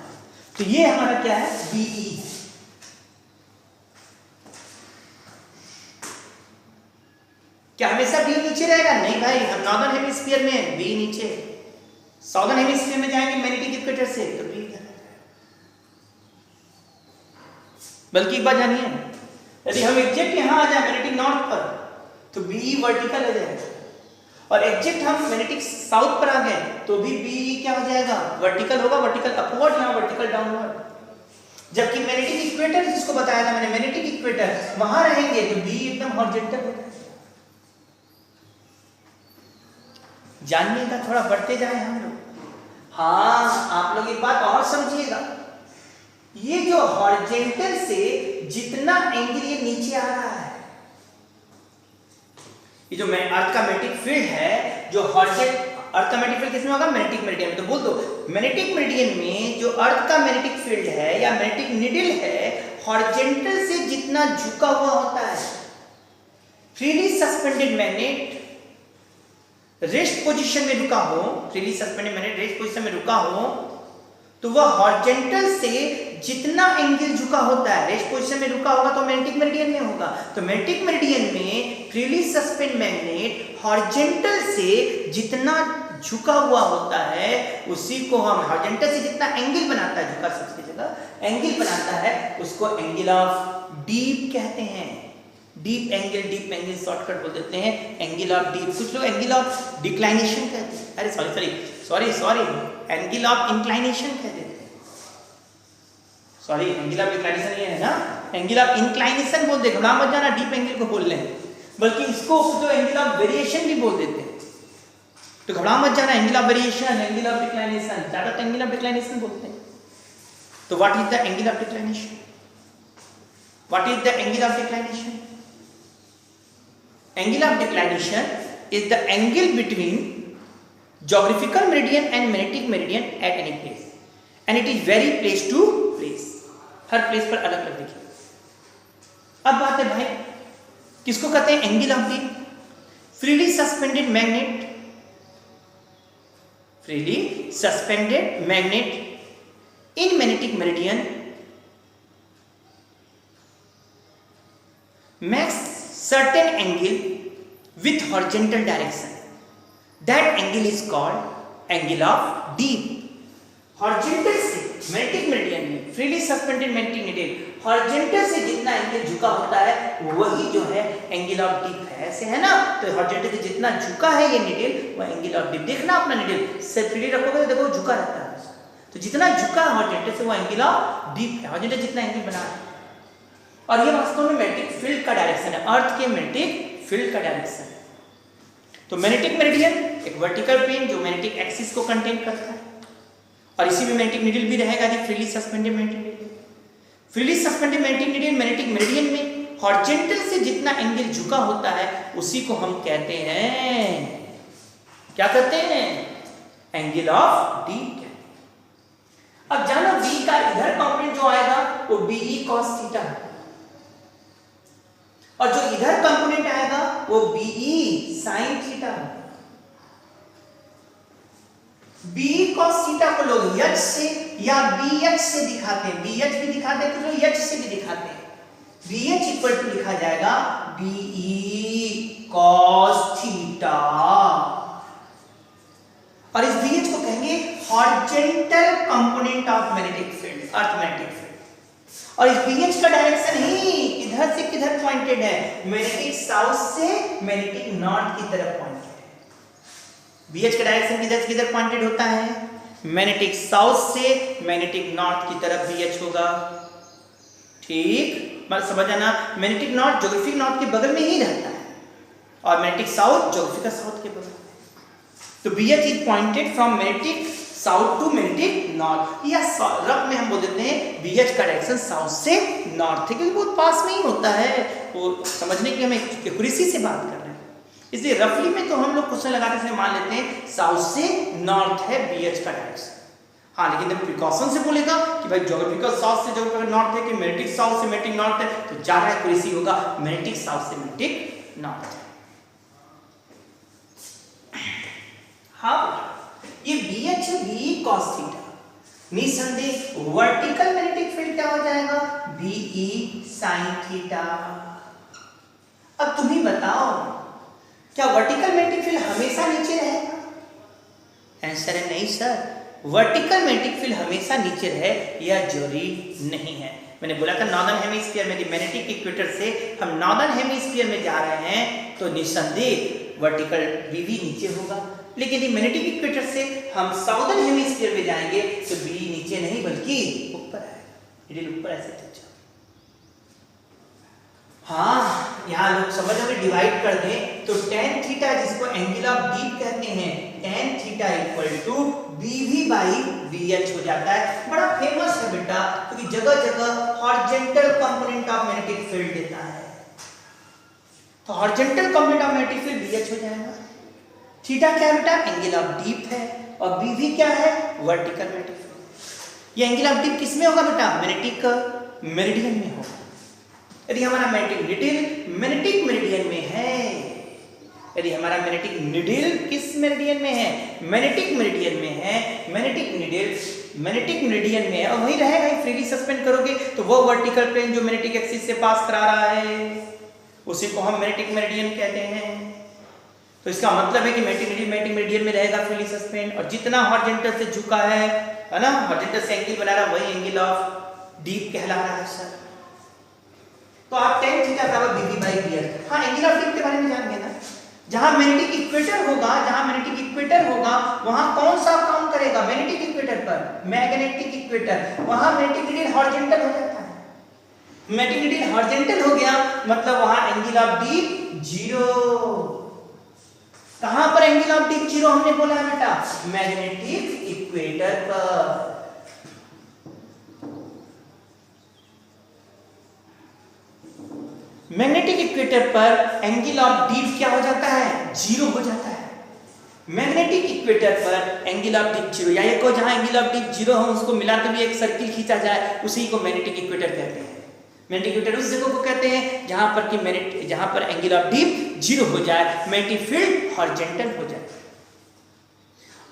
तो ये हमारा क्या है? बीई। क्या हमेशा बी नीचे रहेगा? नहीं भाई, हम नॉर्दर्न हेमिस्फीयर में बी नीचे, साउदर्न हेमिस्फीयर में जाएंगे मैग्नेटिक इक्वेटर से तो बी इधर। बल्कि एक बात जानिए, यदि हम एग्जैक्ट यहां आ जाए मैग्नेटिक नॉर्थ पर तो बी वर्टिकल हो जाएगा, और एग्जैक्ट हम मैग्नेटिक साउथ पर आ गए तो भी बी क्या हो जाएगा? वर्टिकल होगा। वर्टिकल अपवर्ड, यहां वर्टिकल डाउनवर्ड। जबकि मैग्नेटिक इक्वेटर जिसको बताया था मैंने, मैग्नेटिक इक्वेटर वहां रहेंगे तो बी एकदम हॉरिजॉन्टल हो जाएगा। जानिएगा, थोड़ा बढ़ते जाए हम लोग। हाँ, आप लोग एक बात और समझिएगा, ये जो हॉरिजॉन्टल से जितना एंगल ये नीचे आ रहा है, ये जो अर्थ का मैग्नेटिक फील्ड है, जो हॉरिजॉन्टल अर्थ का मैग्नेटिक फील्ड किसमें होगा? मैग्नेटिक मेरिडियन में। तो बोल दो मैग्नेटिक मेरिडियन में जो अर्थ का मैग्नेटिक फील्ड है या मैग्नेटिक नीडल है, हॉरिजॉन्टल से जितना झुका हुआ होता है, freely suspended magnet rest position में रुका हो, freely suspended magnet rest position में रुका हो, तो वह हॉरिजॉन्टल से जितना एंगल झुका होता है, रेस्ट पोजीशन में रुका होगा तो मैग्नेटिक मेरिडियन में होगा। तो मैग्नेटिक मेरिडियन में फ्रीली सस्पेंड मैग्नेट हॉरिजॉन्टल से जितना झुका हुआ होता है, उसी को हम हॉरिजॉन्टल से जितना एंगल बनाता है, झुका सबकी जगह एंगल बनाता है, उसको एंगल ऑफ डीप कहते हैं। डीप एंगल शॉर्टकट बोल देते हैं, एंगल ऑफ डीप। कुछ लोग एंगल ऑफ डिक्लाइनेशन कहते हैं, अरे सॉरी एंगल ऑफ इंक्लाइनेशन कह देते हैं। सॉरी, एंगल ऑफ डिक्लाइनेशन ये है ना, एंगल ऑफ इंक्लाइनेशन बोल दे, घबरा मत जाना, डीप एंगल को बोल लें, बल्कि इसको जो एंगल ऑफ वेरिएशन भी बोल देते हैं, तो घबरा मत जाना। Angle of variation, angle of declination, ज्यादा एंगल ऑफ डिक्लाइनेशन बोलते हैं। तो what is the angle of declination? What is the angle of declination? Angle of declination is the angle between geographical meridian and magnetic meridian at any place, and it is vary place to place. Her place पर अलग अलग देखिए। अब बात है भाई, किसको कहते हैं angle of the? Freely suspended magnet, freely suspended magnet in magnetic meridian makes certain angle with horizontal direction. That angle is called angle of deep. Horizontal से मैग्नेटिक मेरिडियन में freely suspended magnetic needle horizontal से जितना angle झुका होता है वही जो है एंगल ऑफ डिप है। ऐसे है ना, तो हॉरिजॉन्टल से जितना झुका है ये नीडल वो एंगल ऑफ डिप। देखना अपना नीडल से फ्रीली रखोगे तो देखो झुका रहता है, तो जितना झुका है हॉरिजॉन्टल से वो एंगल ऑफ डिप है। हॉरिजॉन्टल जितना एंगल बना है, और ये वास्तव में मैग्नेटिक फील्ड का डायरेक्शन है, अर्थ के मैग्नेटिक फील्ड का डायरेक्शन है। तो मैग्नेटिक मेरिडियन एक वर्टिकल प्लेन जो मैग्नेटिक एक्सिस को कंटेन करता है, और इसी में मैग्नेटिक नीडल भी रहेगा the freely suspended magnetic needle. Freely suspended magnetic needle magnetic meridian में हॉरिजॉन्टल से जितना एंगल झुका होता है उसी को हम कहते हैं, क्या कहते हैं, एंगल ऑफ डी। अब जानो बी का इधर कंपोनेंट जो आएगा वो बीई cos थीटा, और जो इधर कंपोनेंट आएगा वो BE sin theta. BE cos theta को लोग h से या bh से दिखाते हैं, bh भी दिखाते हैं, कुछ लोग h से भी दिखाते हैं। bh इक्वल टू लिखा जाएगा बीई cos थीटा, और इस BH को कहेंगे horizontal component of magnetic field, earth magnetic field. और इस BH का डायरेक्शन ही इधर से किधर पॉइंटेड है, मैग्नेटिक साउथ से मैग्नेटिक नॉर्थ की तरफ पॉइंटेड है। BH का डायरेक्शन किधर से किधर पॉइंटेड होता है, मैग्नेटिक साउथ से मैग्नेटिक नॉर्थ की तरफ BH होगा। ठीक, बस समझ आना, मैग्नेटिक नॉर्थ ज्योग्राफिक नॉर्थ के बगल में ही रहता है, और मैग्नेटिक साउथ ज्योग्राफिकल साउथ के बगल में। तो BH is pointed from magnetic south to magnetic north, या रफ में हम बोल देते हैं BH का डायरेक्शन साउथ से नॉर्थ है, क्योंकि बहुत पास में ही होता है, वो समझने के लिए हम एक्यूरेसी से बात कर रहे हैं, इसलिए रफली में तो हम लोग क्वेश्चन लगाते समय मान लेते हैं साउथ से नॉर्थ है BH का डायरेक्शन। हाँ, लेकिन जब प्रिकॉशन से बोलेगा कि भाई ज्योग्राफिकल साउथ से ज्योग्राफिकल नॉर्थ है कि मैग्नेटिक साउथ से मैग्नेटिक नॉर्थ है, तो ज्यादा एक्यूरेसी होगा मैग्नेटिक साउथ से मैग्नेटिक नॉर्थ है। हाँ, ये BH है BE cos थीटा, निसंदेह वर्टिकल मैग्नेटिक फील्ड क्या हो जाएगा, BE sin थीटा। अब तुम ही बताओ, क्या वर्टिकल मैग्नेटिक फील्ड हमेशा नीचे रहेगा? आंसर है नहीं सर, वर्टिकल मैग्नेटिक फील्ड हमेशा नीचे रहे यह जरूरी नहीं है। मैंने बोला था नॉर्दर्न हेमिस्फीयर में, मैग्नेटिक इक्वेटर से हम नॉर्दर्न हेमिस्फीयर में जा रहे हैं तो निसंदेह वर्टिकल BB नीचे होगा, लेकिन मैग्नेटिक इक्वेटर से हम साउदर्न हेमिस्फीयर में जाएंगे तो बी नीचे नहीं बल्कि ऊपर है, नीडल ऊपर ऐसे touch। हाँ, यहाँ लोग समझोगे डिवाइड कर दें तो tan थीटा जिसको एंगल ऑफ डीप कहते हैं, tan theta equal to BV by BH हो जाता है। बड़ा फेमस है बेटा, क्योंकि जगह जगह horizontal component of magnetic field देता है, तो horizontal component of magnetic field BH हो जाएगा। थीटा क्या है बेटा, एंगल ऑफ डीप है, और BV क्या है, वर्टिकल मैग्नेटिक फील्ड। ये एंगल ऑफ डीप किस में होगा बेटा, मैग्नेटिक मेरिडियन में होगा। यदि हमारा मैग्नेटिक नीडल मैग्नेटिक मेरिडियन में है, यदि हमारा मैग्नेटिक नीडल किस मेरिडियन में है, मैग्नेटिक मेरिडियन में है, मैग्नेटिक नीडल मैग्नेटिक मेरिडियन में है, और वही रहेगा, ही फ्रीली सस्पेंड करोगे तो वो वर्टिकल प्लेन जो मैग्नेटिक एक्सिस से पास करा रहा है उसी को हम मैग्नेटिक मेरिडियन कहते हैं। तो इसका मतलब है कि मैग्नेटिक मेरिडियन में रहेगा फ्रीली सस्पेंड, और जितना हॉरिजॉन्टल से झुका है ना, हॉरिजॉन्टल से एंगल बना रहा वही एंगल ऑफ डीप कहला रहा है सर। तो आप tan थीटा बराबर BV बाई BH, हाँ एंगल ऑफ डीप के बारे में जान गए ना। जहां मैग्नेटिक इक्वेटर होगा, जहां मैग्नेटिक इक्वेटर होगा वहां कौन सा काम करेगा, मैग्नेटिक इक्वेटर पर मैग्नेटिक इक्वेटर, वहां मैग्नेटिक नीडल हॉरिजॉन्टल हो जाता है। मैग्नेटिक नीडल हॉरिजॉन्टल हो गया मतलब वहां एंगल ऑफ डीप जीरो। कहां पर एंगल ऑफ डीप जीरो हमने बोला है बेटा, मैग्नेटिक इक्वेटर पर। मैग्नेटिक इक्वेटर पर एंगल ऑफ डीप क्या हो जाता है, जीरो हो जाता है। मैग्नेटिक इक्वेटर पर एंगल ऑफ डीप जीरो, या एक को जहां एंगल ऑफ डीप जीरो हो उसको मिलाकर भी एक सर्किल खींचा जाए उसी को मैग्नेटिक इक्वेटर कहते हैं। मैग्नेटिक इक्वेटर उस जगह को कहते हैं जहां पर कि जहां पर एंगल ऑफ डीप जीरो हो जाए, मैग्नेटिक फील्ड हॉरिजॉन्टल हो जाए।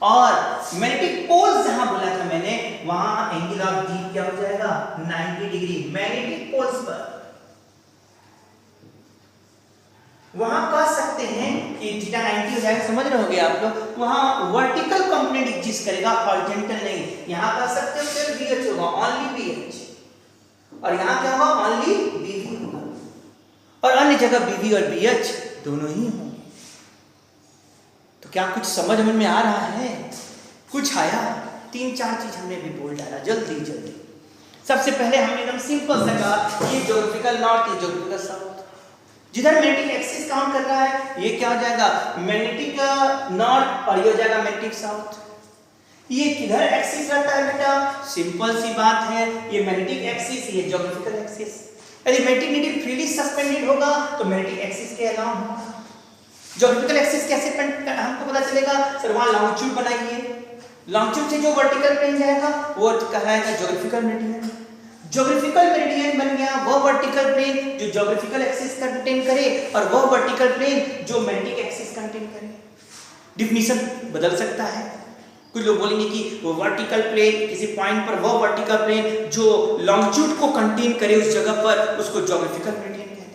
और मैग्नेटिक पोल्स जहां बोला था मैंने वहां एंगल ऑफ डीप क्या हो जाएगा, 90 डिग्री। मैग्नेटिक पोल्स पर वहां कह सकते हैं कि थीटा 90 हो जाएगा, समझ रहे होगे आप लोग, वहां वर्टिकल कंपोनेंट एग्जिस्ट करेगा, हॉरिजॉन्टल नहीं। यहां कह सकते हो सिर्फ BH होगा, ओनली BH, और यहां क्या होगा, ओनली BV होगा, और अन्य जगह BV और BH दोनों ही होंगे। तो क्या कुछ समझ में आ रहा है? कुछ आया? 3-4 चीज हमने भी बोल डाला, जल्दी जल्दी। सबसे पहले हमने एकदम सिंपल सा कहा, ये ज्योग्राफिकल नॉर्थ, ये ज्योग्राफिकल साउथ। जिधर मैग्नेटिक एक्सिस काउंट कर रहा है, ये क्या हो जाएगा, मैग्नेटिक नॉर्थ, और ये हो जाएगा मैग्नेटिक साउथ। ये किधर एक्सिस रहता है बेटा? सिंपल सी बात है, ये मैग्नेटिक एक्सिस, ये ज्योग्राफिकल एक्सिस। यदि मैग्नेटिक नीडल फ्रीली सस्पेंडेड होगा तो मैग्नेटिक एक्सिस के अलाउ होगा। ज्योग्राफिकल एक्सिस कैसे हमको पता चलेगा? सर वहां लॉन्गिट्यूड बनाइए, लॉन्गिट्यूड से जो वर्टिकल प्लेन जाएगा वो कहलाएगा ज्योग्राफिकल मेरिडियन। ज्योग्राफिकल मेरिडियन बन गया वो वर्टिकल प्लेन जो ज्योग्राफिकल एक्सिस कंटेन करे, और वो वर्टिकल प्लेन जो मैग्नेटिक एक्सिस कंटेन करे। डिफिनीशन बदल सकता है, कुछ लोग बोलेंगे कि वो वर्टिकल प्लेन किसी पॉइंट पर, वो वर्टिकल प्लेन जो लॉन्गिट्यूड को कंटेन करे उस जगह पर, उसको ज्योग्राफिकल मेरिडियन कहते हैं।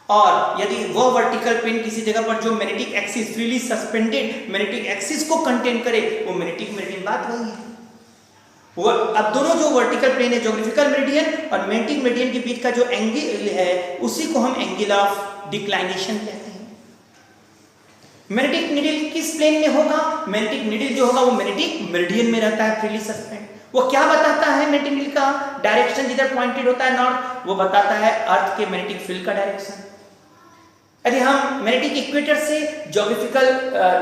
और यदि वो वर्टिकल प्लेन किसी जगह पर जो magnetic axis freely suspended magnetic axis को कंटेन करे, वो मैग्नेटिक मेरिडियन। बात वही है। वो अब दोनों जो वर्टिकल प्लेन है ज्योग्राफिकल मेरिडियन और मैग्नेटिक मेरिडियन के बीच का जो एंगल है उसी को हम एंगल ऑफ डिक्लाइनेशन कहते हैं। मैग्नेटिक नीडल किस प्लेन में होगा? मैग्नेटिक नीडल जो होगा वो मैग्नेटिक मेरिडियन में रहता है, फ्रीली सस्पेंड। वो क्या बताता है? मैग्नेटिक नीडल का डायरेक्शन जिधर पॉइंटेड होता है नॉर्थ, वो बताता है अर्थ के मैग्नेटिक फील्ड का डायरेक्शन। यदि हम मैग्नेटिक इक्वेटर से ज्योग्राफिकल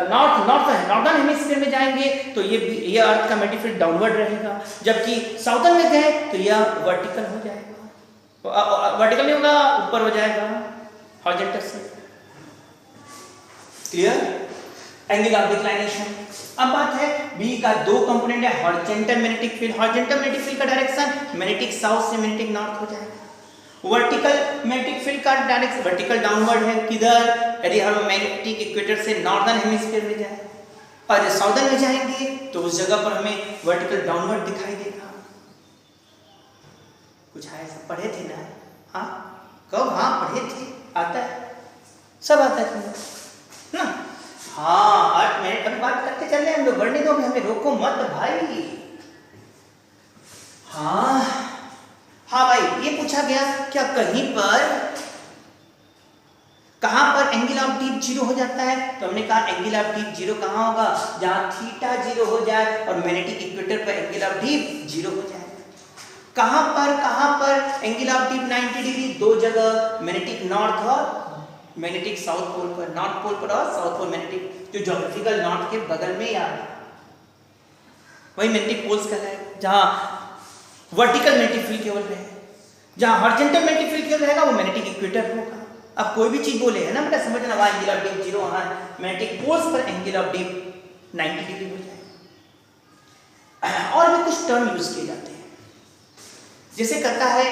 नॉर्दर्न हेमिस्फीयर में जाएंगे तो ये अर्थ का मैग्नेटिक फील्ड डाउनवर्ड रहेगा, जबकि साउदर्न में गए तो यह वर्टिकल हो जाएगा, वर्टिकल नहीं होगा, ऊपर हो जाएगा, हॉरिजॉन्टल से। क्लियर? Angle of declination. अब बात है बी का दो कंपोनेंट है, horizontal magnetic field, horizontal magnetic field का डायरेक्शन मैग्नेटिक साउथ से मैग्नेटिक नॉर्थ हो जाएगा। वर्टिकल मैग्नेटिक फील्ड का डायरेक्शन वर्टिकल डाउनवर्ड है, किधर? यदि हम मैग्नेटिक इक्वेटर से नॉर्दर्न हेमिस्फीयर में जाए, और जब साउदर्न में जाएंगे तो उस जगह पर हमें वर्टिकल डाउनवर्ड दिखाई देगा। कुछ ऐसा पढ़े थे ना? हाँ, कब? हाँ पढ़े थे, आता है, सब आता है ना? हाँ, 8 मिनट अभी बात करते चल रहे हैं हम लोग, बढ़ने दो, हमें रोको मत भाई। हाँ भाई, ये पूछा गया क्या कहीं पर, कहां पर एंगल ऑफ डीप 0 हो जाता है? तो हमने कहा एंगल ऑफ डीप 0 कहां होगा? जहां थीटा 0 हो जाए और मैग्नेटिक इक्वेटर पर एंगल ऑफ डीप 0 हो जाए। कहां पर एंगल ऑफ डीप 90 डिग्री? दो जगह, मैग्नेटिक नॉर्थ और मैग्नेटिक साउथ पोल पर, नॉर्थ पोल पर और साउथ पोल मैग्नेटिक, जो ज्योग्राफिकल नॉर्थ के बगल में यार वही मैग्नेटिक पोल्स कहलाएगा। जहां वर्टिकल मैग्नेटिक फील्ड केवल रहे, जहां हॉरिजॉन्टल मैग्नेटिक फील्ड केवल रहेगा वो मैग्नेटिक इक्वेटर होगा। अब कोई भी चीज बोले है ना बेटा, समझना, वहां एंगल ऑफ डीप 0, वहां मैग्नेटिक पोल्स पर एंगल ऑफ डीप 90 डिग्री हो जाए। और भी कुछ टर्म यूज किए जाते हैं, जैसे कहता है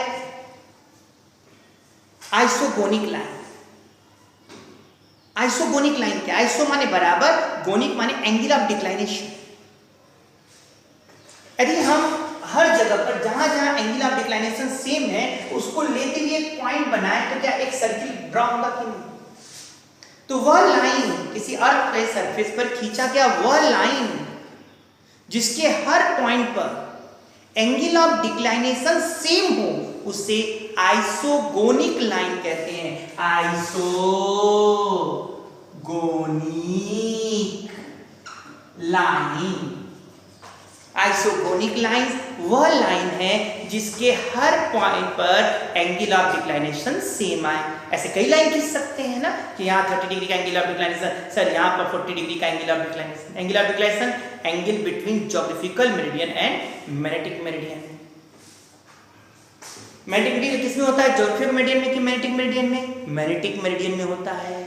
आइसोगोनिक लाइन। आइसोगोनिक लाइन क्या? आइसो माने बराबर, गोनिक माने एंगल ऑफ डिक्लाइनेशन। यदि हम हर जगह पर जहां जहां एंगल ऑफ डिक्लाइनेशन सेम है उसको लेते हुए एक पॉइंट बनाए तो क्या एक सर्किल ड्रॉ होगा कि नहीं? तो वह लाइन किसी अर्थ के सरफेस पर खींचा गया वह लाइन जिसके हर पॉइंट पर एंगल ऑफ डिक्लाइनेशन सेम हो उसे आइसोगोनिक लाइन कहते हैं। Isogonic line. आइसोगोनिक लाइन वह लाइन है जिसके हर पॉइंट पर एंगल ऑफ डिक्लाइनेशन सेम आए। ऐसे कई लाइन खींच सकते हैं ना कि यहाँ 30 डिग्री का एंगल ऑफ डिक्लाइनेशन, सर यहाँ पर 40 डिग्री का angle of declination. Angle of declination angle between geographical meridian and magnetic meridian. Magnetic meridian किसमें होता है? ज्योग्राफिकल मेरिडियन में कि मैग्नेटिक मेरिडियन में? मैग्नेटिक मेरिडियन में होता है।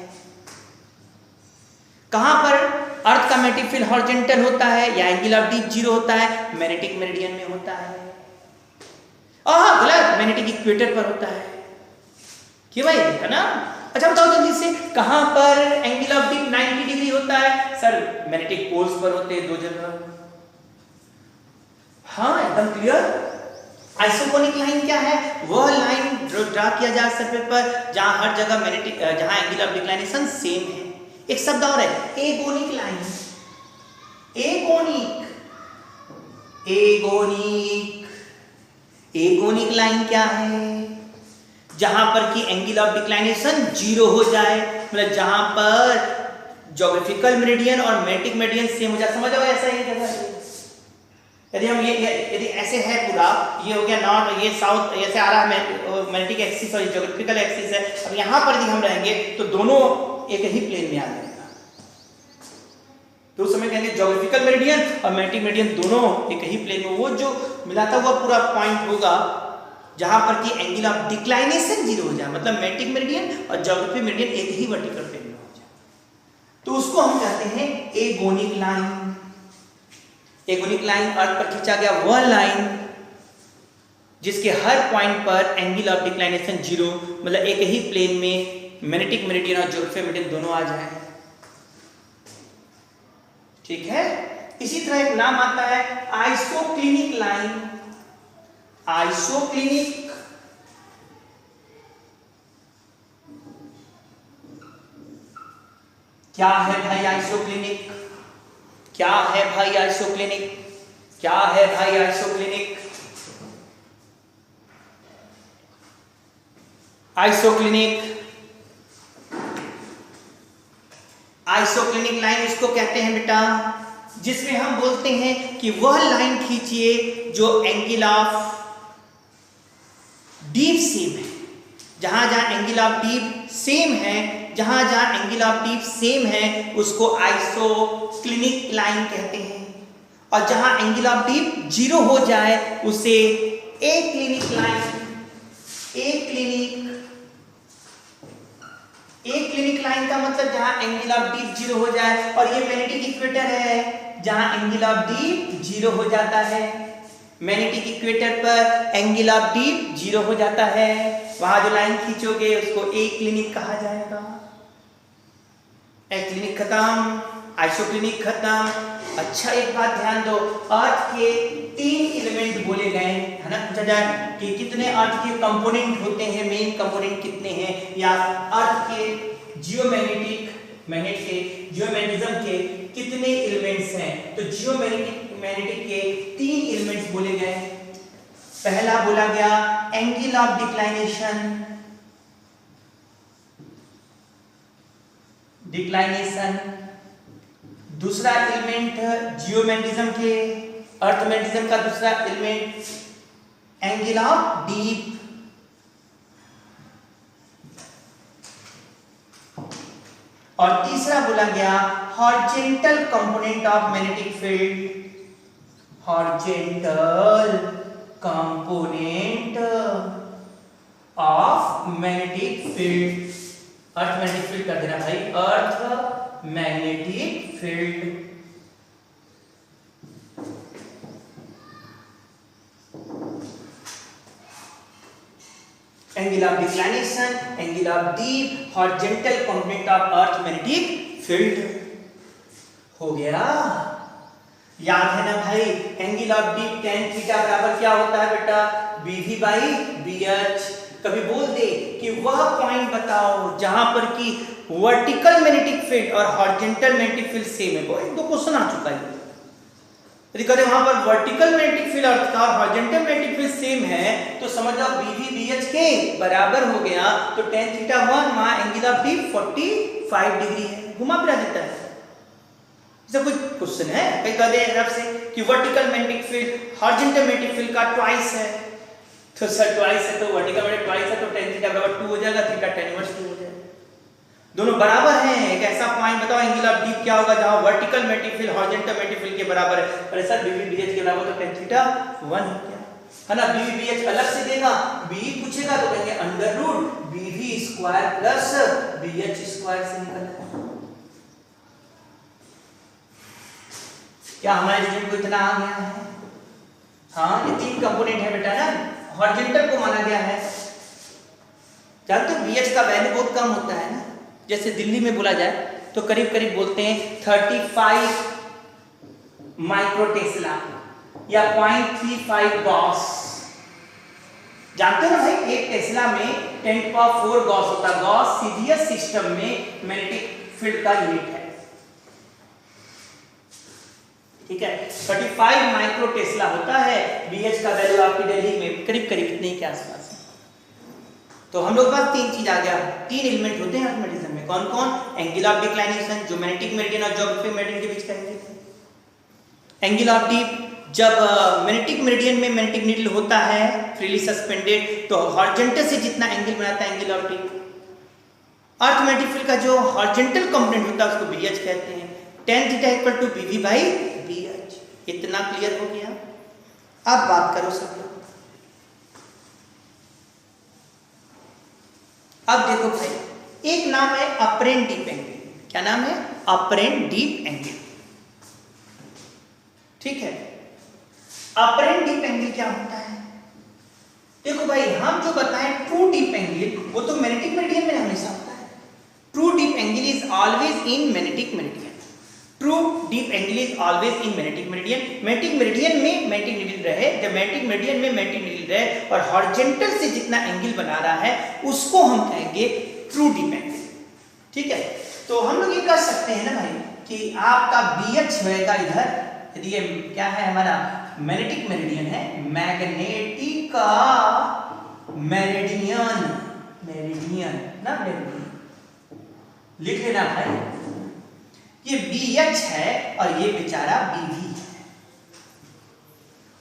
कहां पर अर्थ का मैग्नेटिक फील्ड हॉरिजॉन्टल होता है या एंगल ऑफ डीप 0 होता है? मैग्नेटिक मेरिडियन में होता है। गलत, मैग्नेटिक इक्वेटर पर होता है। क्यों भाई, है ना? अच्छा बताओ जल्दी से, कहां पर एंगल ऑफ डीप 90 डिग्री होता है? सर मैग्नेटिक पोल्स पर होते हैं दो जगह। हाँ एकदम क्लियर। आइसोगोनिक लाइन क्या है? वह लाइन ड्रा किया जा सरफेस पर जहां हर जगह मैग्नेटिक, जहां एंगल ऑफ डिक्लाइनेशन सेम है। एक शब्द और है, एगोनिक लाइन। एगोनिक, एगोनिक, एगोनिक लाइन क्या है? जहां पर कि एंगल ऑफ डिक्लाइनेशन 0 हो जाए, मतलब जहां पर ज्योग्राफिकल मेरिडियन और मैग्नेटिक मेरिडियन सेम हो जाए। समझ आओ ऐसा ही जगह, यदि हम यदि ऐसे है पूरा, ये हो गया नॉर्थ, ये साउथ, ऐसे आ रहा है मैग्नेटिक एक्सिस और ज्योग्राफिकल एक्सिस है। अब यहाँ पर यदि हम रहेंगे तो दोनों एक ही प्लेन में आ जाएगा, तो उस समय कहेंगे ज्योग्राफिकल मेरिडियन और मैग्नेटिक मेरिडियन दोनों एक ही प्लेन में, वो जो मिलाता हुआ पूरा पॉइंट होगा जहां पर कि एंगल ऑफ डिक्लाइनेशन 0 हो जाए, मतलब मैग्नेटिक मेरिडियन और ज्योग्राफिकल मेरिडियन एक ही वर्टिकल प्लेन में हो जाए, तो उसको हम कहते हैं एगोनिक लाइन। एगोनिक लाइन अर्थ पर खींचा गया वह लाइन जिसके हर पॉइंट पर एंगल ऑफ डिक्लाइनेशन 0, मतलब एक ही प्लेन में मैग्नेटिक मेरिडियन और ज्योग्राफिकल मेरिडियन दोनों आ जाए। ठीक है। इसी तरह एक नाम आता है आइसोक्लिनिक लाइन। आइसोक्लिनिक, क्या है भाई आइसोक्लिनिक? क्या है भाई आइसोक्लिनिक? क्या है भाई आइसोक्लिनिक? आइसोक्लिनिक, आइसोक्लिनिक लाइन इसको कहते हैं बेटा, जिसमें हम बोलते हैं कि वह लाइन खींचिए जो एंगल ऑफ डीप सेम है। जहां जहां एंगल ऑफ डीप सेम है, जहां जहां एंगल ऑफ डीप सेम है उसको आइसोक्लिनिक लाइन कहते हैं, और जहां एंगल ऑफ डीप 0 हो जाए उसे एक्लिनिक लाइन। एक्लिनिक, एक्लिनिक लाइन का मतलब जहां एंगल ऑफ डीप 0 हो जाए, और ये मैग्नेटिक इक्वेटर है जहां एंगल ऑफ डीप 0 हो जाता है। मैग्नेटिक इक्वेटर पर एंगल ऑफ डीप 0 हो जाता है, वहां जो लाइन खींचोगे उसको एक्लिनिक कहा जाएगा। एक्लिनिक खत्म, आइसोक्लिनिक खत्म। अच्छा एक बात ध्यान दो, अर्थ के 3 एलिमेंट बोले गए है ना, पूछा जाए कि कितने अर्थ के कंपोनेंट होते हैं, मेन कंपोनेंट कितने हैं, या अर्थ के जियोमैग्नेटिज्म के कितने एलिमेंट्स हैं, तो मैग्नेटिक के 3 एलिमेंट्स बोले गए। पहला बोला गया एंगल ऑफ डिक्लाइनेशन, दूसरा एलिमेंट जियोमैग्नेटिज्म के, अर्थमैग्नेटिज्म का दूसरा एलिमेंट एंगल ऑफ डीप, और तीसरा बोला गया horizontal component of magnetic field. Horizontal component of magnetic field, earth magnetic field कर देना भाई, earth magnetic field. Angle of declination, angle of deep, horizontal component of earth magnetic field हो गया। याद है ना भाई, angle of deep tan theta बराबर क्या होता है बेटा, BV बाई BH। कभी बोल दे कि वह पॉइंट बताओ जहां पर कि वर्टिकल मैग्नेटिक फील्ड और हॉरिजॉन्टल मैग्नेटिक फील्ड सेम है। वो एक दो क्वेश्चन आ चुका है। यदि कहते वहां पर वर्टिकल मैग्नेटिक फील्ड और हॉरिजॉन्टल मैग्नेटिक फील्ड सेम है तो समझ लो BV BH के बराबर हो गया, तो tan थीटा 1 वहां एंगल ऑफ डीप 45 डिग्री है, घुमा फिरा देता है। इसका कोई क्वेश्चन है कहीं कह दे रब से कि vertical magnetic field horizontal magnetic field का ट्वाइस है, तो सर ट्वाइस है तो वर्टिकल मैग्नेटिक ट्वाइस है, तो tan थीटा बराबर 2 हो जाएगा, थीटा tan इनवर्स 2 हो जाएगा। दोनों बराबर हैं। एक ऐसा पॉइंट बताओ एंगल ऑफ डीप क्या होगा जहां vertical magnetic field horizontal magnetic field के बराबर है। अरे सर BV BH के बराबर, तो tan थीटा 1 हो गया है ना। BV BH अलग से देगा, BE पूछेगा तो कहेंगे under root BV square plus BH square से निकलेगा। क्या हमारे स्टूडेंट को इतना आ गया है? हाँ, ये 3 कंपोनेंट है बेटा ना, हॉरिजॉन्टल को माना गया है। जानते हो BH का वैल्यू बहुत कम होता है ना, जैसे दिल्ली में बोला जाए तो करीब करीब बोलते हैं 35 माइक्रो टेस्ला या 0.35 गॉस। जानते हो ना भाई, एक टेस्ला में 10⁴ गॉस होता है। गॉस सीरियस सिस्टम में मैग्नेटिक फील्ड का यूनिट है, ठीक है। 35 माइक्रो टेस्ला होता है। BH का वैल्यू आपकी दिल्ली में करीब करीब इतने के आसपास है। तो हम लोग पास तीन चीज आ गया, तीन एलिमेंट होते हैं मैग्नेटिज्म में। कौन कौन? एंगल ऑफ डिक्लाइनेशन जो मैग्नेटिक मेरिडियन और ज्योग्राफिक मेरिडियन के बीच का एंगल है। एंगल ऑफ डीप जब मैग्नेटिक मेरिडियन में मैग्नेटिक नीडल होता है फ्रीली सस्पेंडेड तो हॉरिजॉन्टल से जितना एंगल बनाता है angle of deep. Earth magnetic field का जो हॉरिजॉन्टल कंपोनेंट होता है उसको BH कहते हैं। tan theta equal to BV by BH। इतना क्लियर हो गया? अब बात करो सब लोग। अब देखो भाई, एक नाम है अपरेंट डीप एंगल। क्या नाम है? अपरेंट डीप एंगल, ठीक है। अपरेंट डीप एंगल क्या होता है? देखो भाई, हम जो बताएं ट्रू डीप एंगल वो तो मैग्नेटिक मेरिडियन में हमेशा होता है। True deep angle is always in magnetic meridian. True deep angle is always in magnetic meridian. Magnetic meridian में मैग्नेटिक नीडल रहे, जब मैग्नेटिक मेरिडियन में मैग्नेटिक नीडल रहे और हॉरिजॉन्टल से जितना एंगल बना रहा है उसको हम कहेंगे ट्रू डीप एंगल, ठीक है। तो हम लोग ये कर सकते हैं ना भाई कि आपका BH होएगा इधर, यदि ये क्या है हमारा मैग्नेटिक मेरिडियन है, मैग्नेटिक मेरिडियन, मेरिडियन ना मेरिडियन लिख लेना भाई। ये BH है और ये बेचारा BV है,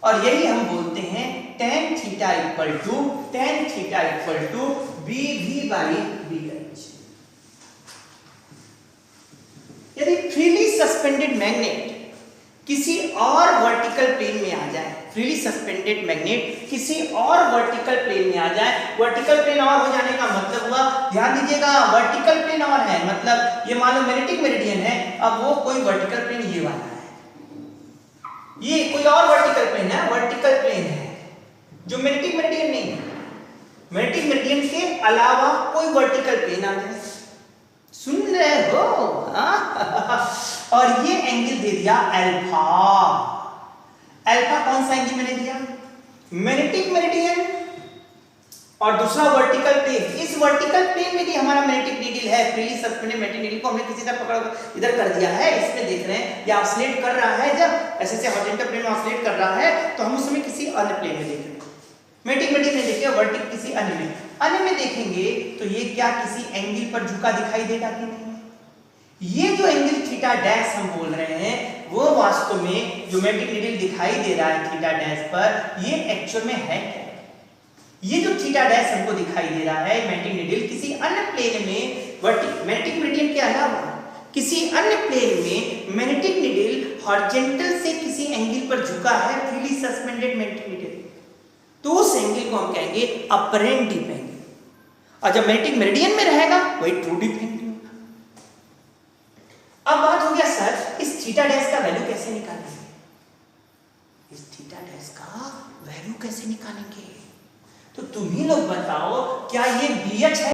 और यही हम बोलते हैं tan theta equal to BV by BH। यदि फ्रीली सस्पेंडेड मैग्नेट किसी और वर्टिकल प्लेन में आ जाए, फ्रीली सस्पेंडेड मैग्नेट किसी और वर्टिकल प्लेन में आ जाए, वर्टिकल प्लेन और हो जाने का मतलब हुआ, ध्यान दीजिएगा, वर्टिकल प्लेन और है मतलब ये मान लो मैग्नेटिक मेरिडियन है, अब वो कोई वर्टिकल प्लेन ये वाला है, ये कोई और वर्टिकल प्लेन है, वर्टिकल प्लेन है जो मैग्नेटिक मेरिडियन नहीं है। मैग्नेटिक मेरिडियन के अलावा कोई वर्टिकल प्लेन आ जाए, सुन रहे हो? और ये एंगल दे दिया अल्फा। अल्फा कौन सा एंगल मैंने दिया? मैग्नेटिक मेरिडियन और दूसरा वर्टिकल प्लेन। इस वर्टिकल प्लेन में भी हमारा मैग्नेटिक नीडल है, फ्रीली सस्पेंडेड मैग्नेटिक नीडल को हमने किसी तरह पकड़ इधर कर दिया है, इसमें देख रहे हैं ये ऑसिलेट कर रहा है, जब ऐसे से हॉरिजॉन्टल प्लेन में ऑसिलेट कर रहा है तो हम उस समय किसी अन्य प्लेन में देख रहे हैं। मैग्नेटिक मेरिडियन में देखिए, वर्टिकल किसी अन्य में देखेंगे तो ये क्या किसी एंगल पर झुका दिखाई देगा कि नहीं? ये जो एंगल थीटा डैश हम बोल रहे हैं वो वास्तव में जो मैग्नेटिक नीडल दिखाई दे रहा है थीटा डैश पर, ये एक्चुअल में है क्या? ये जो थीटा डैश हमको दिखाई दे रहा है मैग्नेटिक नीडल किसी अन्य प्लेन में मैग्नेटिक मेरिडियन के अलावा किसी अन्य प्लेन में मैग्नेटिक नीडल हॉरिजॉन्टल से किसी एंगल पर झुका है, फ्रीली सस्पेंडेड मैग्नेटिक नीडल, तो उस एंगल को हम कहेंगे अपरेंट डीप एंगल। और जब मैग्नेटिक मेरिडियन में रहेगा वही ट्रू डीप एंगल। अब बात हो गया सर इस थीटा डैश का वैल्यू कैसे निकालेंगे? इस थीटा डैश का वैल्यू कैसे निकालेंगे? तो तुम ही लोग बताओ, क्या ये BH है?